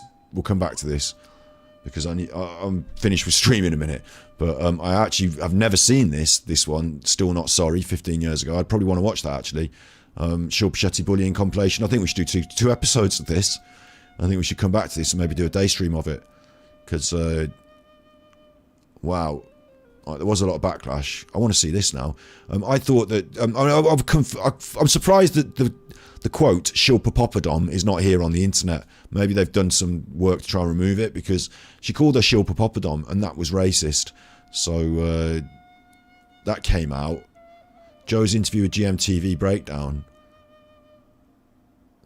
Because I'm finished with streaming in a minute. But I've never seen this one, Still Not Sorry, 15 years ago. I'd probably want to watch that, actually. Shilpa Shetty bullying compilation. I think we should do two episodes of this. I think we should come back to this and maybe do a day stream of it. Because, wow. There was a lot of backlash. I want to see this now. I thought that... I'm surprised that the quote, Shilpa Poppadom, is not here on the internet. Maybe they've done some work to try and remove it, because she called her Shilpa Poppadom, and that was racist. So, that came out. Joe's interview with GMTV Breakdown.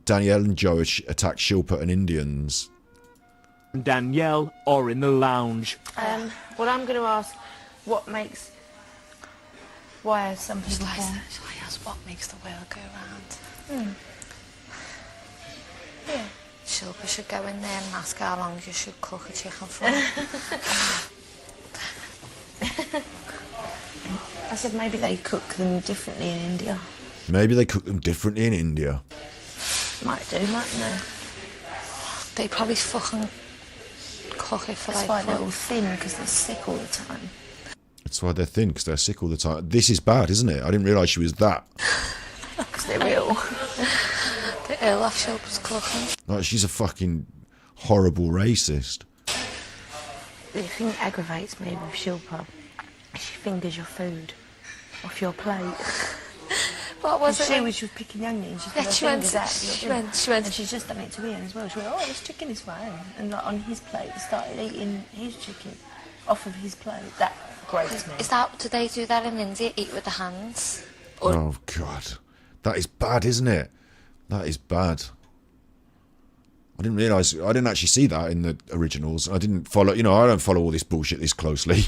Danielle and Joe attack Shilpa and Indians. Danielle are in the lounge. Well, I'm going to ask, why are some people Shall I ask what makes the world go round? Yeah. Shilpa should go in there and ask how long you should cook a chicken for. I said maybe they cook them differently in India. Maybe they cook them differently in India. Might do, mightn't they? They probably fucking cook it for That's why they're all thin, because they're sick all the time. That's why they're thin, because they're sick all the time. This is bad, isn't it? I didn't realise she was that. Because they're ill. They're ill off Shilpa's cooking. Like, she's a fucking horrible racist. The thing that aggravates me with Shilpa is she fingers your food off your plate. What was it? She was picking onions. She went. And she's just done it to Ian as well. She went, oh, this chicken is fine. And like, on his plate, started eating his chicken off of his plate. That grates me. Do they do that in India? Eat with the hands? Oh, God. That is bad, isn't it? That is bad. I didn't realise... I didn't actually see that in the originals. I didn't follow... I don't follow all this bullshit this closely.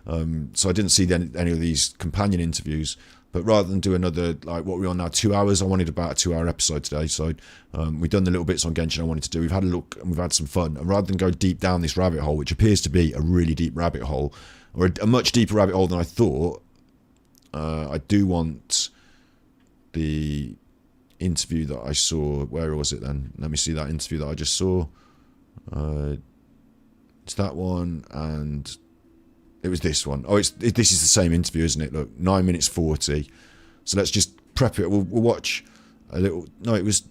So I didn't see any of these companion interviews. But rather than do another, like, what we're on now, 2 hours, I wanted about a 2-hour episode today. So we've done the little bits on Genshin I wanted to do. We've had a look and we've had some fun. And rather than go deep down this rabbit hole, which appears to be a really deep rabbit hole, or a much deeper rabbit hole than I thought, I do want the interview that I saw. Where was it then? Let me see that interview that I just saw. It's that one, and it was this one. Oh, this is the same interview, isn't it? Look, 9 minutes 40. So let's just prep it. We'll watch a little. No, it was.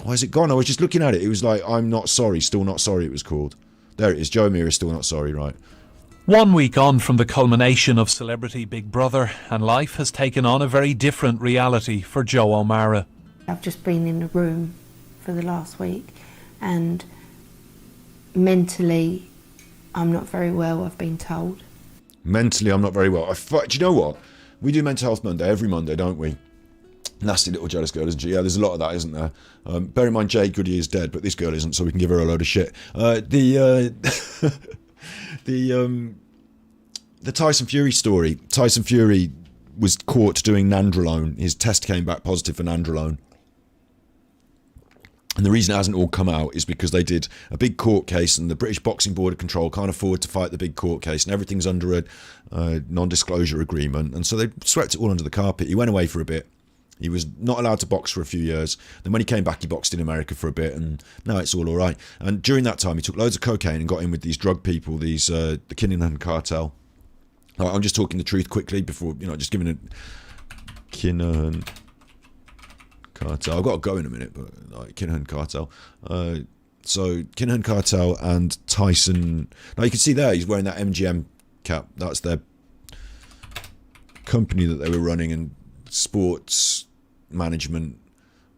Why is it gone? I was just looking at it. It was like, I'm not sorry, still not sorry. It was called. There it is. Joe Amir is still not sorry. Right. 1 week on from the culmination of Celebrity Big Brother, and life has taken on a very different reality for Joe O'Mara. I've just been in the room for the last week, and mentally, I'm not very well, I've been told. Mentally, I'm not very well. Do you know what? We do Mental Health Monday every Monday, don't we? Nasty little jealous girl, isn't she? Yeah, there's a lot of that, isn't there? Bear in mind, Jade Goody is dead, but this girl isn't, so we can give her a load of shit. The Tyson Fury story. Tyson Fury was caught doing nandrolone. His test came back positive for nandrolone. And the reason it hasn't all come out is because they did a big court case, and the British Boxing Board of Control can't afford to fight the big court case, and everything's under a non-disclosure agreement. And so they swept it all under the carpet. He went away for a bit, He was not allowed to box for a few years. Then when he came back, he boxed in America for a bit, and now it's all right. And during that time, he took loads of cocaine and got in with these drug people, the Kinahan cartel. I'm just talking the truth quickly before, just giving it. Kinahan cartel. I've got to go in a minute, but Kinahan cartel. So Kinahan cartel and Tyson. Now you can see there, he's wearing that MGM cap. That's their company that they were running, and sports management,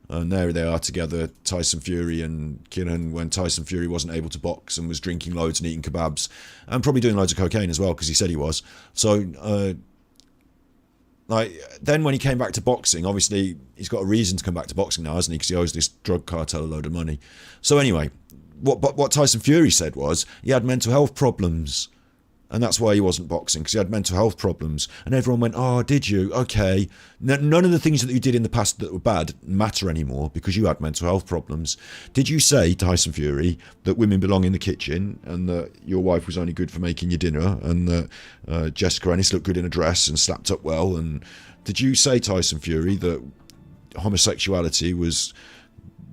and there they are together, Tyson Fury and Kinahan, when Tyson Fury wasn't able to box and was drinking loads and eating kebabs and probably doing loads of cocaine as well, because he said he was. So then when he came back to boxing, obviously he's got a reason to come back to boxing now, hasn't he, because he owes this drug cartel a load of money. So anyway, what Tyson Fury said was he had mental health problems, and that's why he wasn't boxing, because he had mental health problems. And everyone went, oh, did you? Okay. None of the things that you did in the past that were bad matter anymore because you had mental health problems. Did you say, Tyson Fury, that women belong in the kitchen and that your wife was only good for making your dinner, and that Jessica Ennis looked good in a dress and slapped up well? And did you say, Tyson Fury, that homosexuality was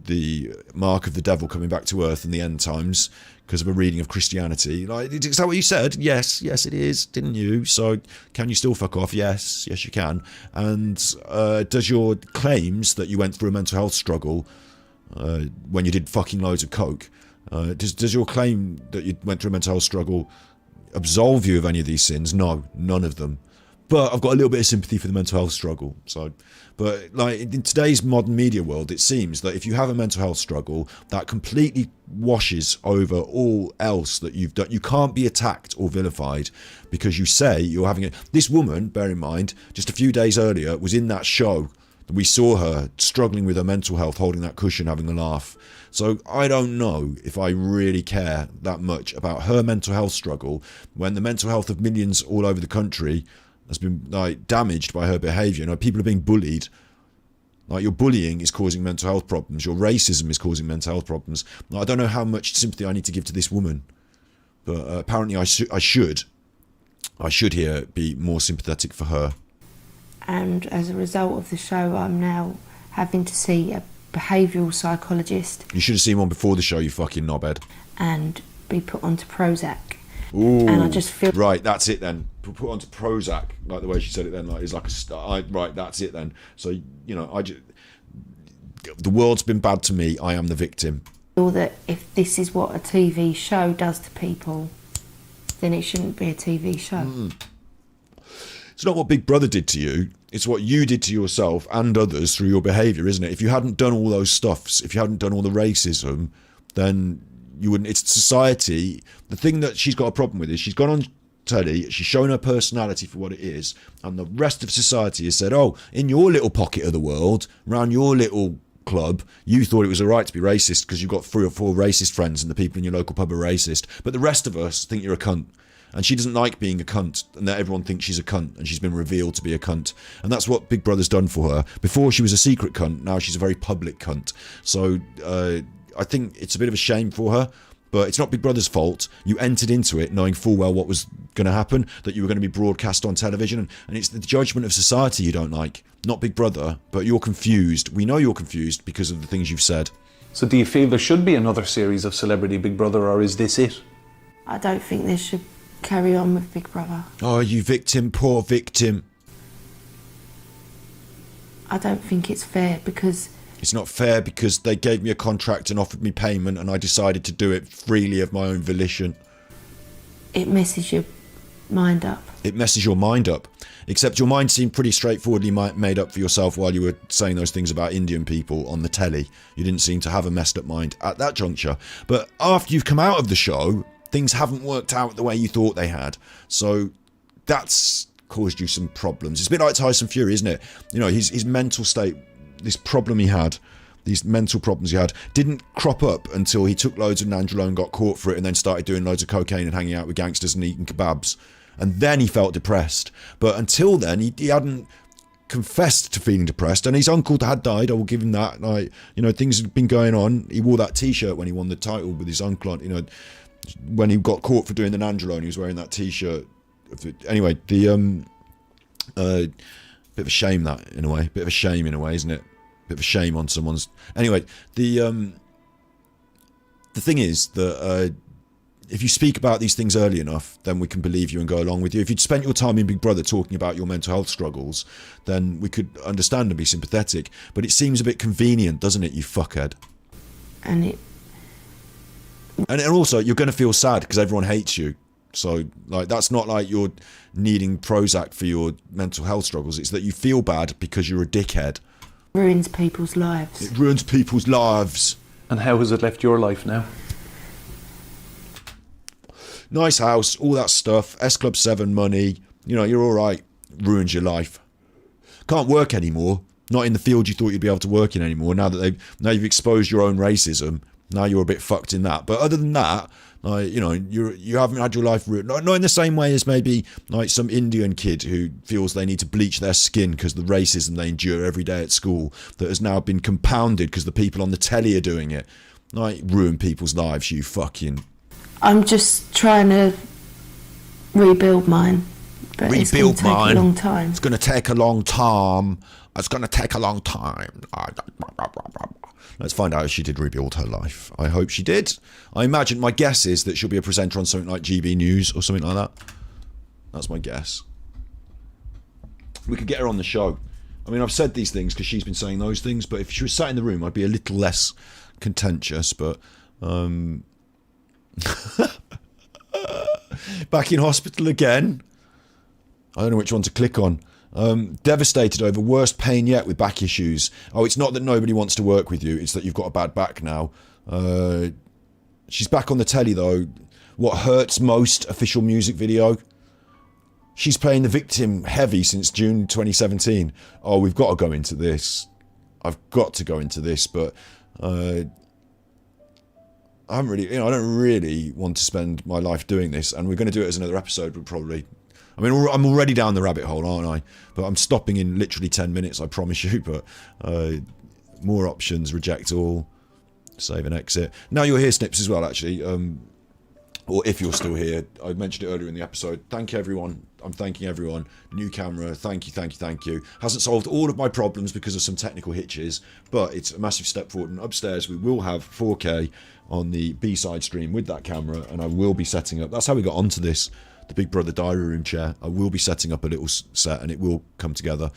the mark of the devil coming back to earth in the end times because of a reading of Christianity? Is that what you said? Yes, it is, didn't you? So can you still fuck off? Yes, you can. And does your claims that you went through a mental health struggle when you did fucking loads of coke, does your claim that you went through a mental health struggle absolve you of any of these sins? No, none of them. But I've got a little bit of sympathy for the mental health struggle. But in today's modern media world, it seems that if you have a mental health struggle, that completely washes over all else that you've done. You can't be attacked or vilified because you say you're having it. This woman, bear in mind, just a few days earlier was in that show. We saw her struggling with her mental health, holding that cushion, having a laugh. So I don't know if I really care that much about her mental health struggle when the mental health of millions all over the country has been damaged by her behaviour. People are being bullied. Your bullying is causing mental health problems. Your racism is causing mental health problems. I don't know how much sympathy I need to give to this woman, but apparently I should here be more sympathetic for her. And as a result of the show, I'm now having to see a behavioural psychologist. You should have seen one before the show, you fucking knobhead. And be put onto Prozac. Ooh, and I just feel... Right, that's it then. Put onto Prozac, like the way she said it then, it's like a star. Right, that's it then. So, the world's been bad to me, I am the victim. I feel that if this is what a TV show does to people, then it shouldn't be a TV show. It's not what Big Brother did to you, it's what you did to yourself and others through your behaviour, isn't it? If you hadn't done all those stuffs, if you hadn't done all the racism, then you wouldn't. It's society. The thing that she's got a problem with is she's gone on telly, she's shown her personality for what it is, and the rest of society has said, oh, in your little pocket of the world, around your little club, you thought it was alright to be racist because you've got 3 or 4 racist friends and the people in your local pub are racist, but the rest of us think you're a cunt. And she doesn't like being a cunt, and that everyone thinks she's a cunt, and she's been revealed to be a cunt. And that's what Big Brother's done for her. Before she was a secret cunt, now she's a very public cunt. So I think it's a bit of a shame for her, but it's not Big Brother's fault. You entered into it knowing full well what was going to happen, that you were going to be broadcast on television, and it's the judgment of society you don't like, not Big Brother, but you're confused. We know you're confused because of the things you've said. So do you feel there should be another series of Celebrity Big Brother, or is this it? I don't think there should carry on with Big Brother. Oh, you victim, poor victim. I don't think it's fair because... It's not fair because they gave me a contract and offered me payment and I decided to do it freely of my own volition. It messes your mind up. It messes your mind up. Except your mind seemed pretty straightforwardly made up for yourself while you were saying those things about Indian people on the telly. You didn't seem to have a messed up mind at that juncture. But after you've come out of the show, things haven't worked out the way you thought they had. So that's caused you some problems. It's a bit like Tyson Fury, isn't it? His mental state, this problem he had, these mental problems he had, didn't crop up until he took loads of nandrolone, got caught for it, and then started doing loads of cocaine and hanging out with gangsters and eating kebabs. And then he felt depressed. But until then, he hadn't confessed to feeling depressed, and his uncle had died. I will give him that. Things had been going on. He wore that T-shirt when he won the title with his uncle. When he got caught for doing the nandrolone, he was wearing that T-shirt. Anyway, Bit of a shame that, in a way. Bit of a shame in a way, isn't it? Bit of a shame on someone's... Anyway, the thing is that if you speak about these things early enough, then we can believe you and go along with you. If you'd spent your time in Big Brother talking about your mental health struggles, then we could understand and be sympathetic. But it seems a bit convenient, doesn't it, you fuckhead? And also, you're going to feel sad because everyone hates you. So, like, that's not like you're needing Prozac for your mental health struggles. It's that you feel bad because you're a dickhead. Ruins people's lives. It ruins people's lives. And how has it left your life now? Nice house, all that stuff. S Club 7 money. You know, you're all right. Ruins your life. Can't work anymore. Not in the field you thought you'd be able to work in anymore. Now you've exposed your own racism. Now you're a bit fucked in that. But other than that, like, you know, you haven't had your life ruined. Not in the same way as maybe like some Indian kid who feels they need to bleach their skin because the racism they endure every day at school that has now been compounded because the people on the telly are doing it. Like, ruin people's lives, you fucking... I'm just trying to rebuild mine. But it's going to take a long time. It's going to take a long time. It's going to take a long time. Let's find out if she did rebuild her life. I hope she did. I imagine, my guess is that she'll be a presenter on something like GB News or something like that. That's my guess. We could get her on the show. I mean, I've said these things because she's been saying those things, but if she was sat in the room, I'd be a little less contentious, but... Back in hospital again. I don't know which one to click on. Devastated over worst pain yet with back issues. Oh, it's not that nobody wants to work with you, it's that you've got a bad back now. She's back on the telly though. What hurts most official music video. She's playing the victim heavy since June 2017. Oh, we've got to go into this. I've got to go into this, but I don't really want to spend my life doing this, and we're going to do it as another episode, but probably... I mean, I'm already down the rabbit hole, aren't I? But I'm stopping in literally 10 minutes, I promise you, but more options, reject all, save and exit. Now you're here, Snips, as well, actually, or if you're still here, I mentioned it earlier in the episode. Thank you, everyone. I'm thanking everyone. New camera, thank you. Hasn't solved all of my problems because of some technical hitches, but it's a massive step forward, and upstairs we will have 4K on the B-side stream with that camera, and I will be setting up... That's how we got onto this, the Big Brother diary room chair. I will be setting up a little set, and it will come together.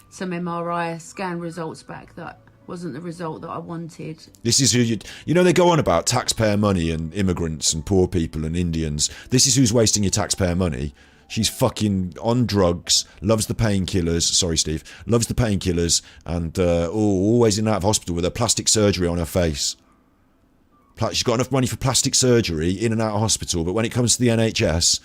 Some MRI scan results back that wasn't the result that I wanted. This is who you know, they go on about taxpayer money and immigrants and poor people and Indians. This is who's wasting your taxpayer money. She's fucking on drugs, loves the painkillers. Sorry, Steve. Loves the painkillers, and always in and out of hospital with her plastic surgery on her face. She's got enough money for plastic surgery in and out of hospital, but when it comes to the NHS,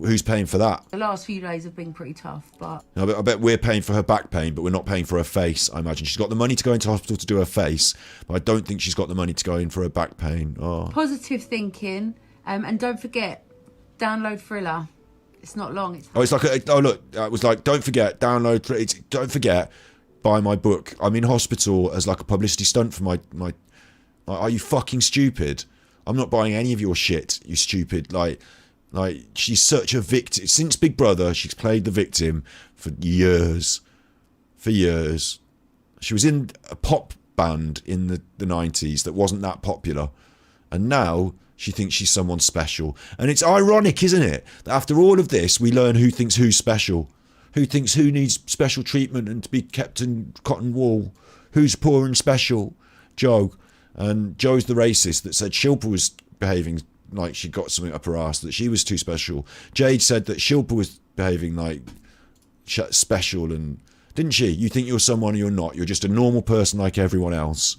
who's paying for that? The last few days have been pretty tough, but... I bet we're paying for her back pain, but we're not paying for her face, I imagine. She's got the money to go into hospital to do her face, but I don't think she's got the money to go in for her back pain. Oh. Positive thinking, and don't forget, download Thriller. It's not long. It was like, don't forget, download... Don't forget, buy my book. I'm in hospital as like a publicity stunt for my are you fucking stupid? I'm not buying any of your shit, you stupid. Like she's such a victim. Since Big Brother, she's played the victim for years. She was in a pop band in the 90s that wasn't that popular, and now she thinks she's someone special. And it's ironic, isn't it, that after all of this we learn who thinks who's special, who thinks who needs special treatment and to be kept in cotton wool, who's poor and special. Joe. And Joe's the racist that said Shilpa was behaving like she got something up her ass, that she was too special. Jade said that Shilpa was behaving like special, and didn't she? You think you're someone, you're not. You're just a normal person like everyone else.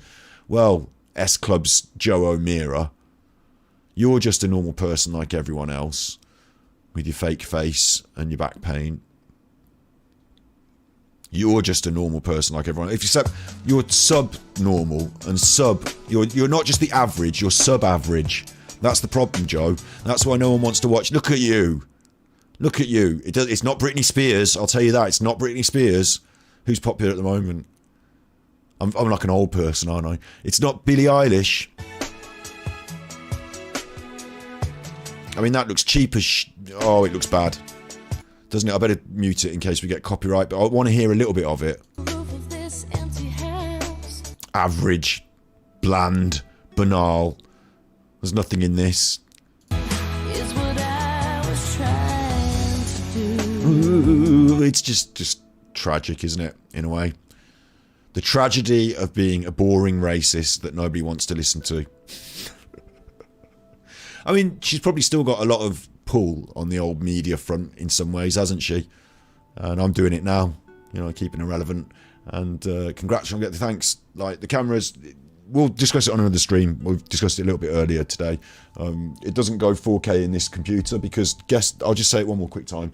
Well, S Club's Joe O'Meara, you're just a normal person like everyone else with your fake face and your back pain. You're just a normal person like everyone. Except you're sub-normal and you're not just the average, you're sub-average. That's the problem, Joe. That's why no one wants to watch. Look at you. It's not Britney Spears, I'll tell you that. It's not Britney Spears. Who's popular at the moment? I'm like an old person, aren't I? It's not Billie Eilish. I mean, that looks cheap as... Oh, it looks bad. doesn't it? I better mute it in case we get copyright, but I want to hear a little bit of it. Average, bland, banal. There's nothing in this. Ooh, it's just tragic, isn't it, in a way? The tragedy of being a boring racist that nobody wants to listen to. I mean, she's probably still got a lot of pull on the old media front in some ways, hasn't she? And I'm doing it now, you know, keeping her relevant. And congrats on getting the thanks. Like, the cameras, we'll discuss it on another stream. We've discussed it a little bit earlier today. It doesn't go 4K in this computer because, I'll just say it one more quick time.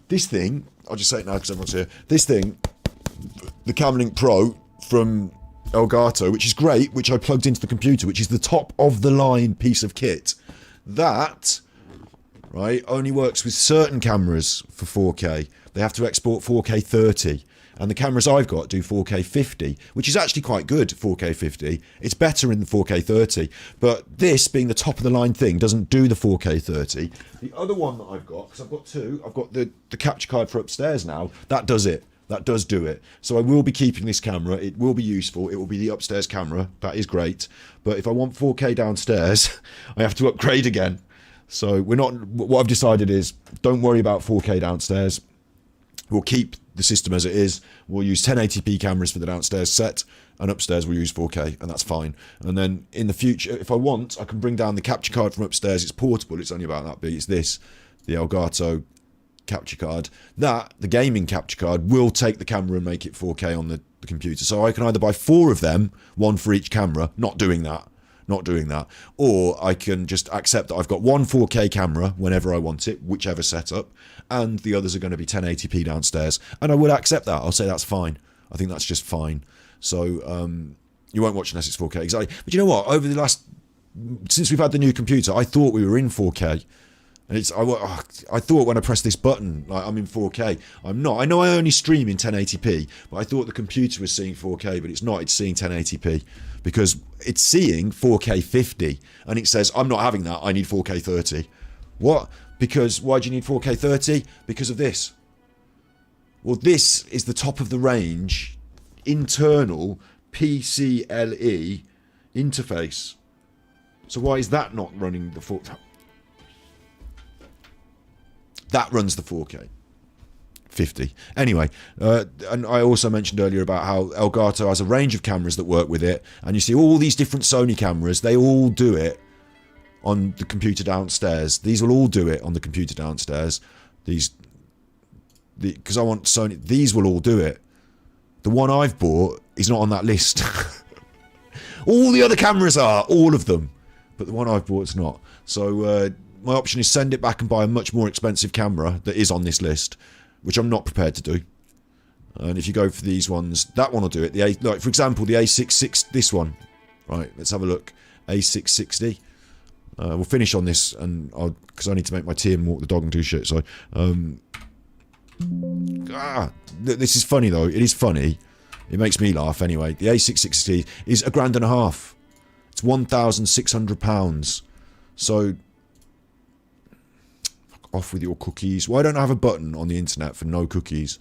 This thing, I'll just say it now because everyone's here. This thing, the Camlink Pro from Elgato, which is great, which I plugged into the computer, which is the top of the line piece of kit. That, right, only works with certain cameras for 4K. They have to export 4K 30. And the cameras I've got do 4K 50, which is actually quite good, 4K 50. It's better in the 4K 30. But this, being the top of the line thing, doesn't do the 4K 30. The other one that I've got, because I've got two, I've got the capture card for upstairs now. That does it. That does do it. So I will be keeping this camera. It will be useful. It will be the upstairs camera. That is great. But if I want 4K downstairs, I have to upgrade again. So what I've decided is, don't worry about 4K downstairs. We'll keep the system as it is. We'll use 1080p cameras for the downstairs set, and upstairs we'll use 4K, and that's fine. And then in the future, if I want, I can bring down the capture card from upstairs. It's portable. It's only about that big. It's this, the Elgato capture card. The gaming capture card, will take the camera and make it 4K on the computer. So I can either buy 4 of them, one for each camera. Not doing that. Or I can just accept that I've got one 4K camera whenever I want it, whichever setup, and the others are going to be 1080p downstairs, and I would accept that. I'll say that's fine. I think that's just fine. So you won't watch unless it's 4K, exactly. But you know what, since we've had the new computer, I thought we were in 4K. And I thought when I pressed this button, like, I'm in 4K. I'm not. I know I only stream in 1080p, but I thought the computer was seeing 4K, but it's not. It's seeing 1080p because it's seeing 4K 50, and it says, I'm not having that. I need 4K 30. What? Because why do you need 4K 30? Because of this. Well, this is the top of the range internal PCLE interface. So why is that not running the 4K? That runs the 4K 50. Anyway, and I also mentioned earlier about how Elgato has a range of cameras that work with it, and you see all these different Sony cameras, they all do it on the computer downstairs. These will all do it on the computer downstairs. Because I want Sony, these will all do it. The one I've bought is not on that list. All the other cameras are, all of them, but the one I've bought is not. So my option is send it back and buy a much more expensive camera that is on this list, which I'm not prepared to do. And if you go for these ones, that one will do it. Like for example, the A66, this one. Right, let's have a look. A660. We'll finish on this, and because I need to make my tea and walk the dog and do shit. So, this is funny though. It is funny. It makes me laugh anyway. The A660 is £1,500. It's £1,600. So. Off with your cookies. Why don't I have a button on the internet for no cookies?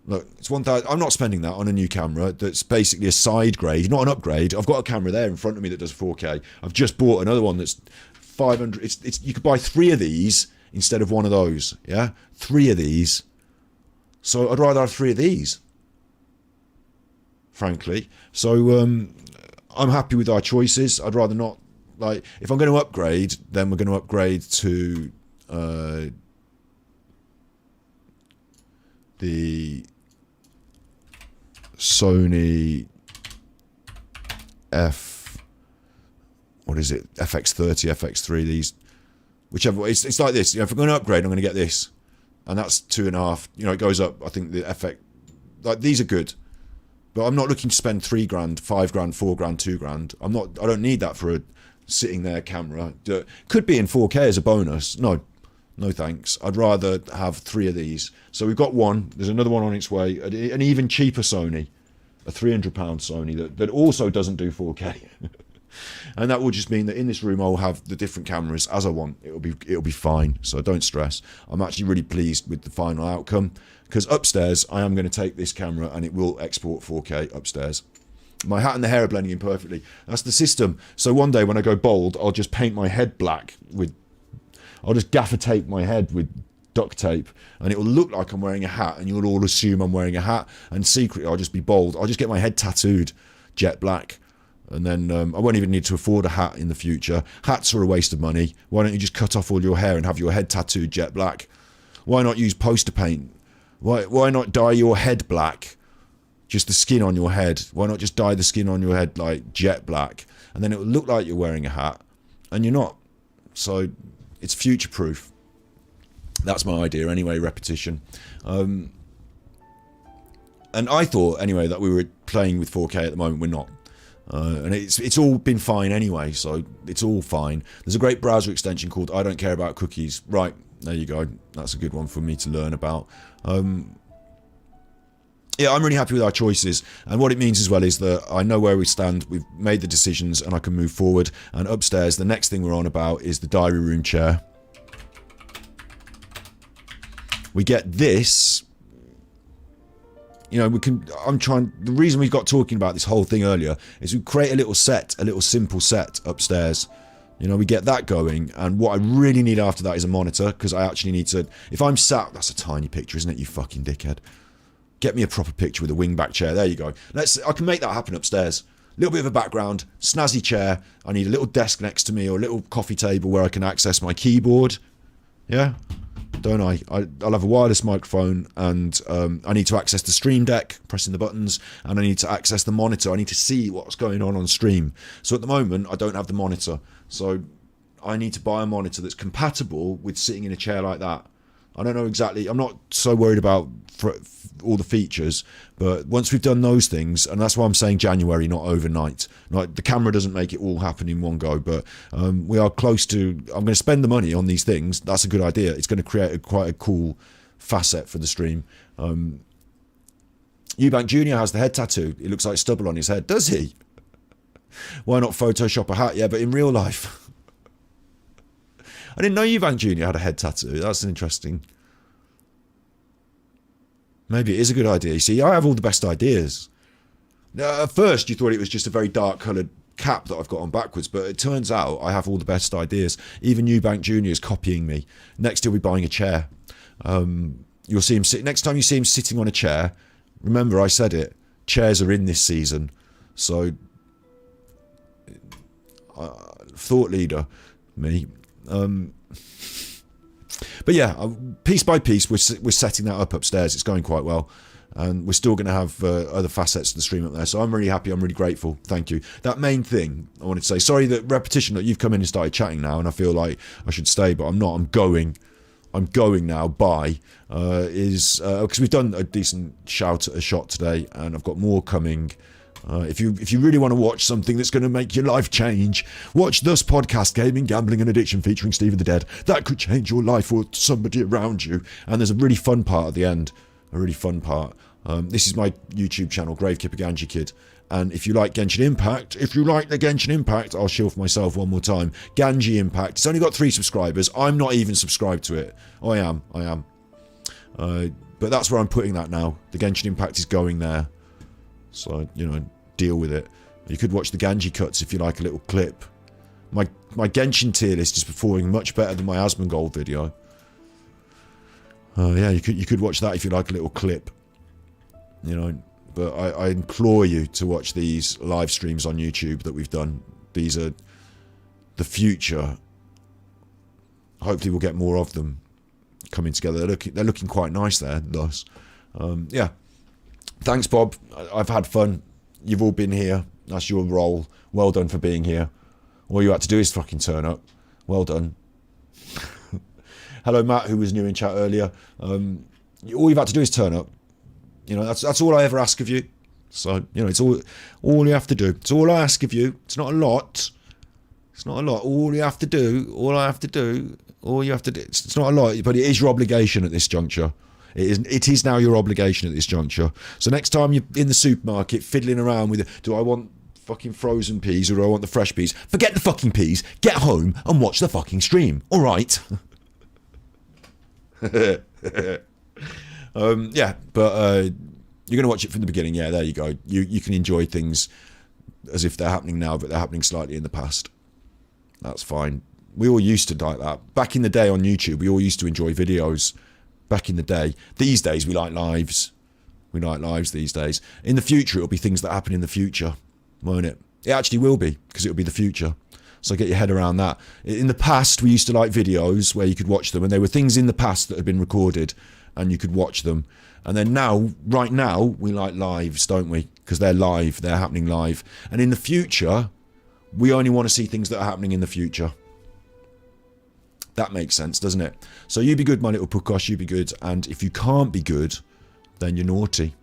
Look, it's 1,000. I'm not spending that on a new camera that's basically a side grade, not an upgrade. I've got a camera there in front of me that does 4K. I've just bought another one that's 500. It's you could buy 3 of these instead of one of those. Yeah, 3 of these. So I'd rather have 3 of these, frankly. So I'm happy with our choices. I'd rather not. Like, if I'm going to upgrade, then we're going to upgrade to the Sony FX30, FX3, these, whichever. It's like this. You know, if I'm going to upgrade, I'm going to get this, and that's 2.5. You know, it goes up. I think the FX, like, these are good, but I'm not looking to spend £3 grand, £5 grand, £4 grand, £2 grand. I don't need that for a sitting there camera. Could be in 4K as a bonus. No thanks. I'd rather have 3 of these. So we've got one. There's another one on its way. An even cheaper Sony, a £300 Sony that also doesn't do 4K. And that will just mean that in this room I'll have the different cameras as I want. It'll be fine, so don't stress. I'm actually really pleased with the final outcome, because upstairs I am going to take this camera and it will export 4K upstairs. My hat and the hair are blending in perfectly. That's the system. So one day when I go bald, I'll just paint my head black I'll just gaffer tape my head with duct tape, and it will look like I'm wearing a hat, and you'll all assume I'm wearing a hat, and secretly I'll just be bald. I'll just get my head tattooed jet black, and then I won't even need to afford a hat in the future. Hats are a waste of money. Why don't you just cut off all your hair and have your head tattooed jet black? Why not use poster paint? Why not dye your head black? Just the skin on your head. Why not just dye the skin on your head like jet black? And then it will look like you're wearing a hat, and you're not. So it's future proof. That's my idea anyway, repetition. And I thought anyway that we were playing with 4K. At the moment we're not. And it's all been fine anyway, so it's all fine. There's a great browser extension called I Don't Care About Cookies. Right, there you go. That's a good one for me to learn about. Yeah, I'm really happy with our choices, and what it means as well is that I know where we stand, we've made the decisions, and I can move forward. And upstairs, the next thing we're on about is the diary room chair. We get this. You know, the reason we got talking about this whole thing earlier is we create a little simple set upstairs. You know, we get that going, and what I really need after that is a monitor, because I actually need to, if I'm sat, that's a tiny picture, isn't it, you fucking dickhead? Get me a proper picture with a wingback chair. There you go. I can make that happen upstairs. A little bit of a background, snazzy chair. I need a little desk next to me, or a little coffee table where I can access my keyboard. Yeah, don't I? I'll have a wireless microphone, and I need to access the stream deck, pressing the buttons, and I need to access the monitor. I need to see what's going on stream. So at the moment, I don't have the monitor. So I need to buy a monitor that's compatible with sitting in a chair like that. I don't know exactly. I'm not so worried about all the features, but once we've done those things, and that's why I'm saying January, not overnight. Like, the camera doesn't make it all happen in one go, but we are close to. I'm going to spend the money on these things. That's a good idea. It's going to create quite a cool facet for the stream. Eubank Jr. has the head tattoo. It looks like stubble on his head. Does he? Why not Photoshop a hat? Yeah, but in real life. I didn't know Eubank Jr. had a head tattoo. That's an interesting. Maybe it is a good idea. You see, I have all the best ideas. Now, at first, you thought it was just a very dark coloured cap that I've got on backwards, but it turns out I have all the best ideas. Even Eubank Jr. is copying me. Next, he'll be buying a chair. You'll see him sit. Next time you see him sitting on a chair, remember I said it. Chairs are in this season, so thought leader, me. But yeah, piece by piece, we're setting that up upstairs. It's going quite well, and we're still going to have other facets to the stream up there. So I'm really happy. I'm really grateful. Thank you. That main thing I wanted to say. Sorry that repetition that you've come in and started chatting now, and I feel like I should stay, but I'm not. I'm going now. Bye. Because we've done a decent shot today, and I've got more coming. If you really want to watch something that's going to make your life change, watch Thus Podcast, Gaming, Gambling and Addiction featuring Steve of the Dead. That could change your life or somebody around you. And there's a really fun part at the end. A really fun part. This is my YouTube channel, Gravekipper Ganji Kid. And if you like Genshin Impact, I'll shield for myself one more time. Ganji Impact. It's only got 3 subscribers. I'm not even subscribed to it. Oh, I am. But that's where I'm putting that now. The Genshin Impact is going there. So, you know, deal with it. You could watch the Ganji cuts if you like a little clip. My Genshin tier list is performing much better than my Asmongold video. Yeah, you could watch that if you like a little clip. You know, but I implore you to watch these live streams on YouTube that we've done. These are the future. Hopefully we'll get more of them coming together. They're looking quite nice there, thus. Yeah. Thanks, Bob. I've had fun. You've all been here. That's your role. Well done for being here. All you had to do is fucking turn up. Well done. Hello, Matt, who was new in chat earlier. All you've had to do is turn up. You know, that's all I ever ask of you. So, you know, it's all you have to do. It's all I ask of you. It's not a lot. It's not a lot. All you have to do. It's not a lot, but it is your obligation at this juncture. It is now your obligation at this juncture. So next time you're in the supermarket fiddling around with, do I want fucking frozen peas or do I want the fresh peas? Forget the fucking peas. Get home and watch the fucking stream. All right. Yeah, but you're going to watch it from the beginning. Yeah, there you go. You can enjoy things as if they're happening now, but they're happening slightly in the past. That's fine. We all used to like that. Back in the day on YouTube, we all used to enjoy videos. Back in the day. These days, we like lives. We like lives these days. In the future, it'll be things that happen in the future, won't it? It actually will be, because it'll be the future. So get your head around that. In the past, we used to like videos where you could watch them, and there were things in the past that had been recorded, and you could watch them. And then now, right now, we like lives, don't we? Because they're live, they're happening live. And in the future, we only want to see things that are happening in the future. That makes sense, doesn't it? So you be good, my little pukosh, you be good. And if you can't be good, then you're naughty.